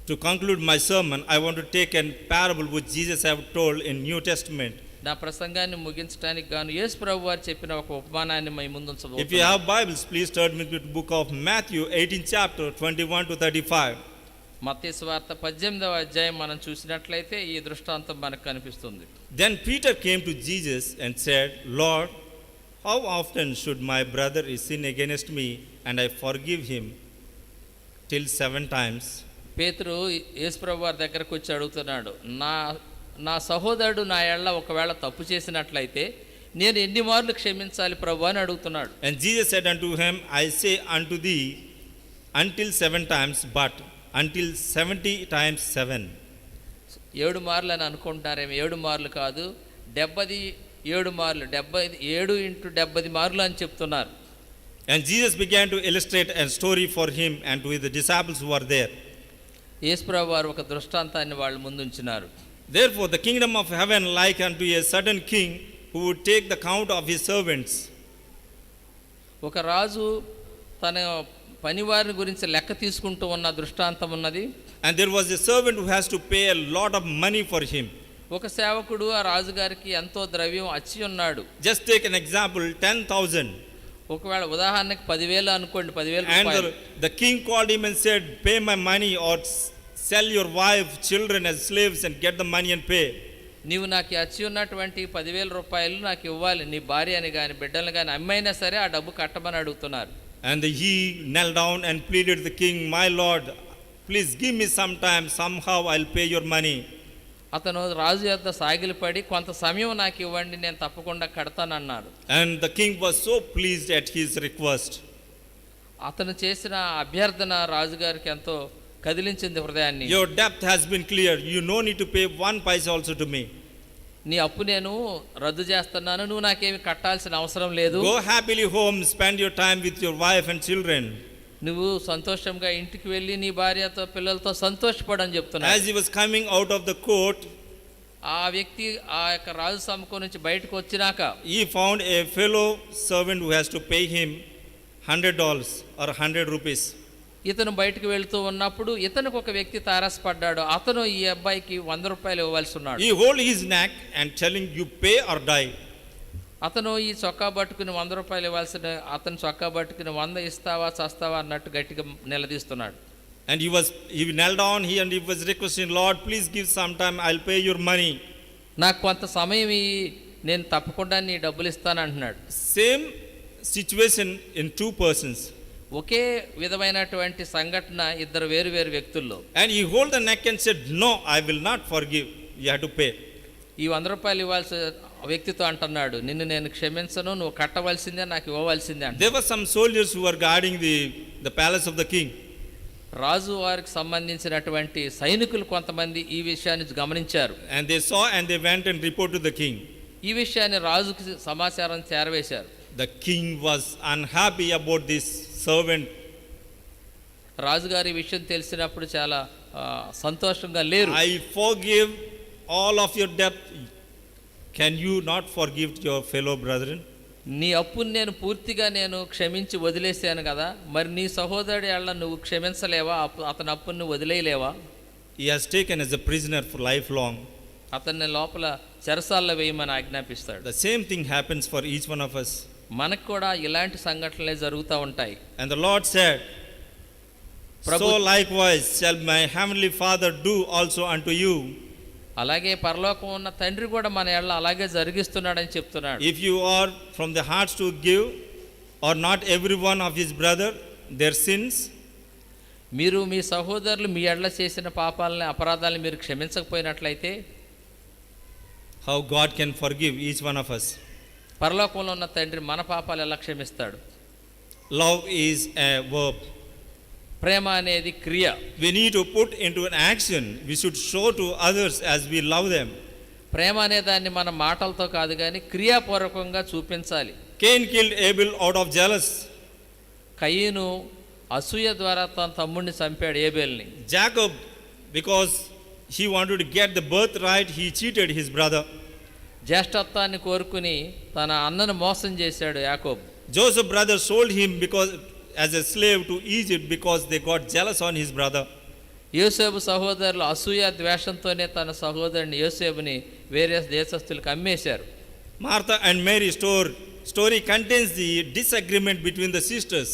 To conclude my sermon, I want to take a parable which Jesus have told in New Testament. నా ప్రసంగాన్ని ముగించడానికి గాను యేసు ప్రభువు వారు చెప్పిన ఒక ఉపమానాన్ని మీ ముందు ఉంచబోతున్నాను. If you have Bibles, please turn with me to the book of Matthew 18th chapter 21-35. మత్తయి సువార్త 18వ అధ్యాయం మనం చూసినట్లయితే ఈ దృష్టాంతం మనకు కనిపిస్తుంది. Then Peter came to Jesus and said, Lord, how often should my brother sin against me and I forgive him? Till 7 times? పేతురు యేసుప్రభు వారి దగ్గరకు వచ్చి అడుగుతున్నాడు, నా సహోదరుడు నా ఎళ్ళ ఒకవేళ తప్పు చేసినట్లయితే నేను ఎన్ని మార్లు క్షమించాలి ప్రభు అని అడుగుతున్నాడు. And Jesus said unto him, I say unto thee, until 7 times, but until 70 times 7. 7 మార్లు అని అనుకుంటున్నారేమో, 7 మార్లు కాదు, 77 మార్లు, 7 ఇంటూ 70 మార్లు అని చెప్తున్నారు. And Jesus began to illustrate a story for him and to the disciples who were there. యేసుప్రభు వారు ఒక దృష్టాంతాన్ని వాళ్ళ ముందుంచినారు. Therefore the kingdom of heaven like unto a certain king who would take the count of his servants. ఒక రాజు తన పనివారిని గురించి లెక్క తీసుకుంటూ ఉన్న దృష్టాంతం ఉన్నది. And there was a servant who has to pay a lot of money for him. ఒక సేవకుడు ఆ రాజుగారికి ఎంతో ద్రవ్యం అచ్చి ఉన్నాడు. Just take an example, 10,000. ఒకవేళ ఉదాహరణకి 10,000 అనుకోండి, 10,000 And రూపాయలు. the king called him and said, pay my money or sell your wife, children as slaves and get the money and pay. నీవు నాకు అచ్చి ఉన్నటువంటి 10,000 రూపాయలు నాకు ఇవ్వాలి, నీ భార్యని కానీ బిడ్డలు కానీ అమ్మైనా సరే ఆ డబ్బు కట్టమని అడుగుతున్నారు. And he knelt down and pleaded the king, my lord, please give me some time, somehow I'll pay your money. అతను రాజు యొద్ద సాగిలపడి కొంత సమయం నాకు ఇవ్వండి, నేను తప్పకుండా కడతానన్నాడు. And the king was so pleased at his request. అతను చేసిన అభ్యర్థన రాజుగారికి ఎంతో కదిలించింది హృదయాన్ని. Your debt has been cleared, you no need to pay 1 paisa also to me. నీ అప్పు నేను రద్దు చేస్తున్నాను, నువ్వు నాకేమి కట్టాల్సిన అవసరం లేదు. Go happily home, spend your time with your wife and children. నువ్వు సంతోషంగా ఇంటికి వెళ్ళి నీ భార్యతో పిల్లలతో సంతోషపడని చెప్తున్నాడు. As he was coming out of the court, ఆ వ్యక్తి ఆ యొక్క రాజు సముఖం నుంచి బయటకు వచ్చినాక he found a fellow servant who has to pay him $100 or 100 rupees. ఇతను బయటకు వెళ్తూ ఉన్నప్పుడు ఇతనికి ఒక వ్యక్తి తారసపడ్డాడు. అతను ఈ అబ్బాయికి 100 రూపాయలు ఇవ్వాల్సి ఉన్నాడు. He hold his neck and telling, you pay or die. అతను ఈ చొక్కా పట్టుకుని 100 రూపాయలు ఇవ్వాల్సిన అతను చొక్కా పట్టుకుని 100 ఇస్తావా చస్తావా అన్నట్టు గట్టిగా నిలదీస్తున్నాడు. And he knelt down and he was requesting, Lord, please give some time, I'll pay your money. నాకు కొంత సమయం నేను తప్పకుండా నీ డబ్బులు ఇస్తాను అంటున్నాడు. Same situation in 2 persons. ఒకే విధమైనటువంటి సంఘటన ఇద్దరు వేరు వేరు వ్యక్తుల్లో. And he hold the neck and said, no, I will not forgive, you have to pay. ఈ 100 రూపాయలు ఇవ్వాల్సిన వ్యక్తితో అంటున్నాడు, నిన్ను నేను క్షమించను, నువ్వు కట్టవలసిందే, నాకు ఇవ్వవలసిందే అంట. There were some soldiers who were guarding the palace of the king. రాజు వారికి సంబంధించినటువంటి సైనికులు కొంతమంది ఈ విషయాన్ని గమనించారు. And they saw and they went and reported to the king. ఈ విషయాన్ని రాజుకి సమాచారం చేరవేశారు. The king was unhappy about this servant. రాజుగారి ఈ విషయం తెలిసినప్పుడు చాలా సంతోషంగా లేరు. I forgive all of your debt. Can you not forgive your fellow brethren? నీ అప్పుని నేను పూర్తిగా క్షమించి వదిలేసాను కదా, మరి నీ సహోదరుడి ఎళ్ళ నువ్వు క్షమించలేవా, అతని అప్పుని నువ్వు వదిలేయలేవా? He has taken as a prisoner for lifelong. అతన్ని లోపల చెరసాల్లో వేయమని ఆజ్ఞాపిస్తాడు. The same thing happens for each one of us. మనకు కూడా ఇలాంటి సంఘటనలే జరుగుతూ ఉంటాయి. And the Lord said, so likewise shall my heavenly Father do also unto you. అలాగే పరలోకం ఉన్న తండ్రి కూడా మన ఎళ్ళ అలాగే జరిగిస్తున్నాడని చెప్తున్నాడు. If you are from the hearts to give, or not every one of his brother their sins, మీరు మీ సహోదరులు మీ ఎళ్ళ చేసిన పాపాలని అపరాధాలను మీరు క్షమించకపోయినట్లయితే how God can forgive each one of us. పరలోకంలో ఉన్న తండ్రి మన పాపాలు ఎలా క్షమిస్తాడు? Love is a verb. ప్రేమ అనేది క్రియ. We need to put into an action. We should show to others as we love them. ప్రేమ అనే దాన్ని మన మాటలతో కాదు కానీ క్రియాపూర్వకంగా చూపించాలి. Cain killed Abel out of jealous. కయీను అసూయ ద్వారా తన తమ్ముడిని చంపాడు, ఏబేల్ని. Jacob, because he wanted to get the birthright, he cheated his brother. జ్యేష్ఠత్వాన్ని కోరుకుని తన అన్నను మోసం చేశాడు యాకోబు. Joseph's brother sold him because as a slave to Egypt because they got jealous on his brother. యోసేపు సహోదరులు అసూయ ద్వేషంతోనే తన సహోదరుని యోసేపుని వేరే దేశస్తులకు అమ్మేశారు. Martha and Mary story contains the disagreement between the sisters.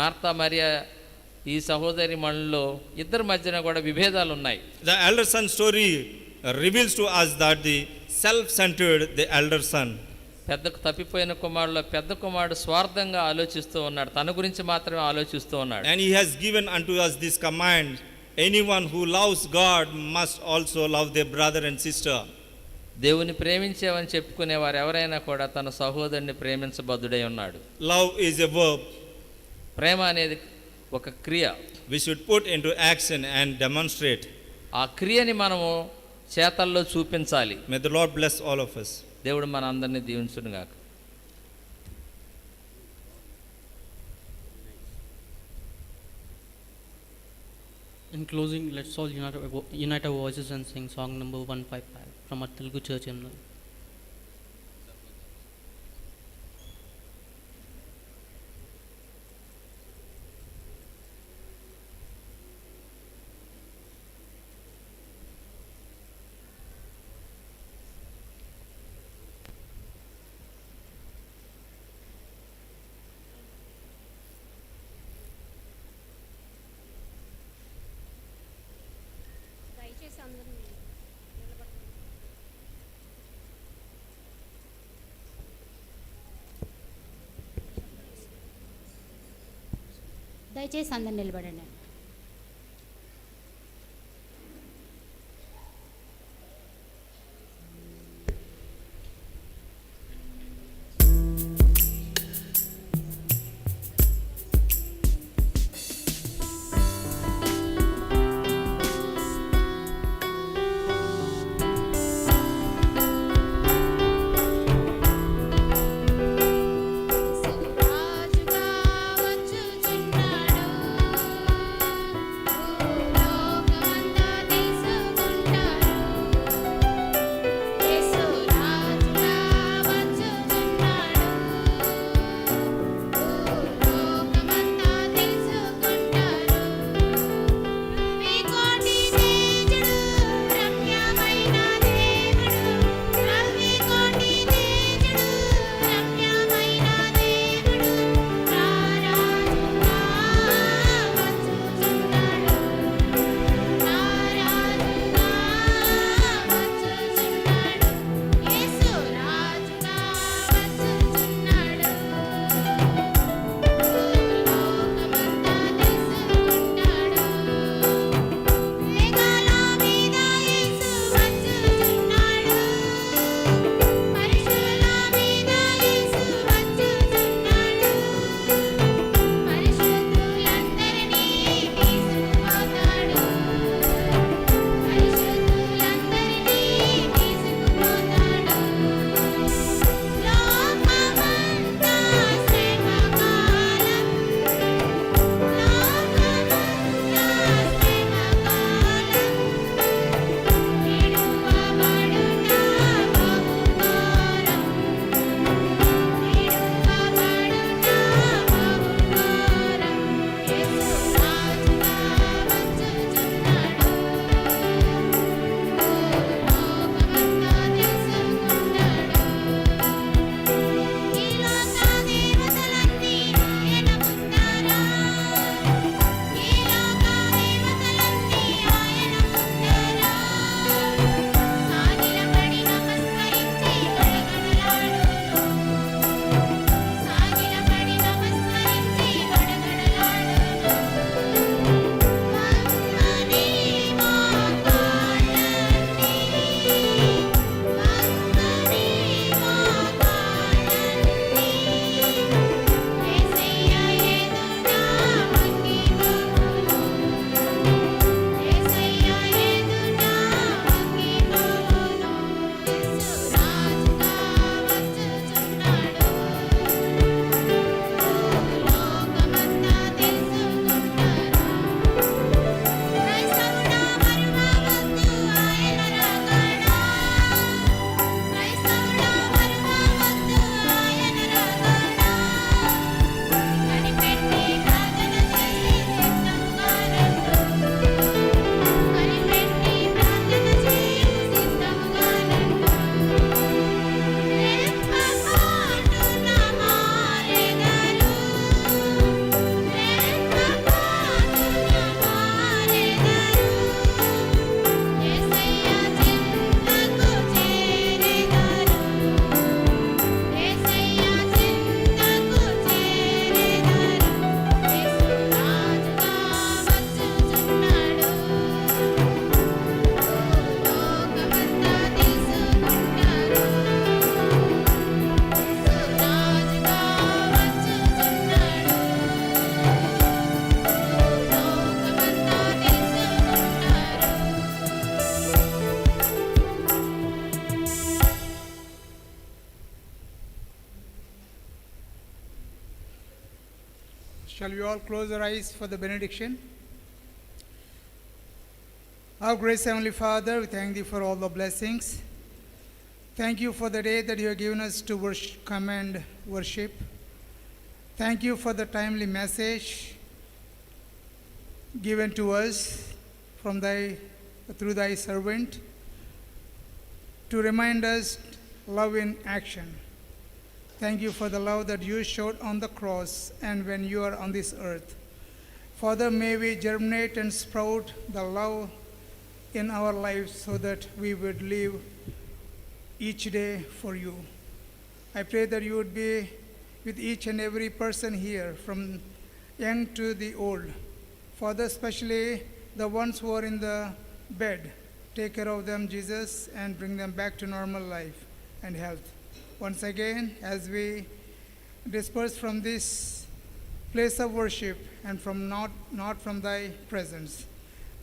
Martha Maria ఈ సహోదరి మనలో ఇద్దరి మధ్యన కూడా విభేదాలు ఉన్నాయి. The elder son story reveals to us that the self-centered, the elder son, పెద్దకు తప్పిపోయిన కుమారులో పెద్ద కుమారుడు స్వార్థంగా ఆలోచిస్తూ ఉన్నాడు, తన గురించి మాత్రమే ఆలోచిస్తూ ఉన్నాడు. and he has given unto us this command, anyone who loves God must also love their brother and sister. దేవుని ప్రేమించేవని చెప్పుకునే వారు ఎవరైనా కూడా తన సహోదరుని ప్రేమించబద్ధుడై ఉన్నాడు. Love is a verb. ప్రేమ అనేది ఒక క్రియ. We should put into action and demonstrate. ఆ క్రియని మనము చేతల్లో చూపించాలి. May the Lord bless all of us. దేవుడు మన అందరినీ దీవించును గాక. In closing, let's all unite our voices and sing song number 155 from our Telugu church hymnal. దయచేసి అందరు నిలబడండి. రాజుగా వచ్చుచున్నాడు, Shall we all close our eyes for the benediction? Our gracious Heavenly Father, we thank Thee for all the blessings. Thank You for the day that You have given us to come and worship. Thank You for the timely message given to us through Thy servant to remind us love in action. Thank You for the love that You showed on the cross and when You are on this earth. Father, may we germinate and sprout the love in our lives so that we would live each day for You. I pray that You would be with each and every person here, from young to the old. Father, especially the ones who are in the bed, take care of them, Jesus, and bring them back to normal life and health. Once again, as we disperse from this place of worship and from not from Thy presence,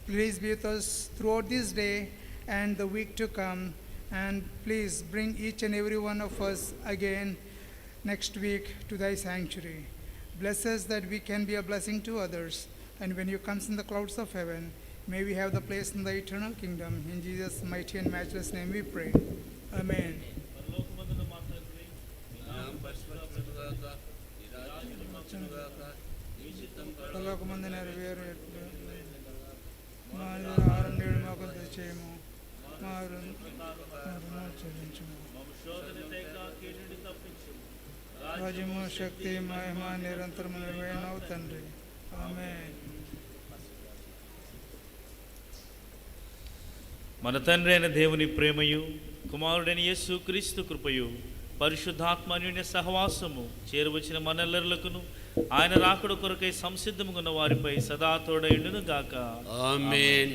please be with us throughout this day and the week to come, and please bring each and every one of us again next week to Thy sanctuary. Bless us that we can be a blessing to others, and when You comes in the clouds of heaven, may we have the place in the eternal kingdom. In Jesus' mighty and matchless name we pray. Amen. పరలోకమందున మా తండ్రి, మీ నామం పరిశుద్ధపరచబడుగాక, నీ రాజ్యం వచ్చునుగాక, నీ చిత్తం పరలోకమందు నెరవేరు మా ఆహారం నేడు మాకు దయచేయము, మా రుణం చెల్లించుము. మమ్ము శోధనతేక కీడుని తప్పించుము. రాజ్యము, శక్తి, మహిమ నిరంతరము నిర్వహణవు తండ్రి. ఆమేన్. మన తండ్రి అయిన దేవుని ప్రేమయు, కుమారుడైన యేసు క్రీస్తు కృపయు, పరిశుద్ధాత్మన్యుని సహవాసము చేరువచ్చిన మనెల్లరులకును ఆయన రాకడ కొరకై సంసిద్ధముగున్న వారిపై సదా తోడైండును గాక. ఆమేన్.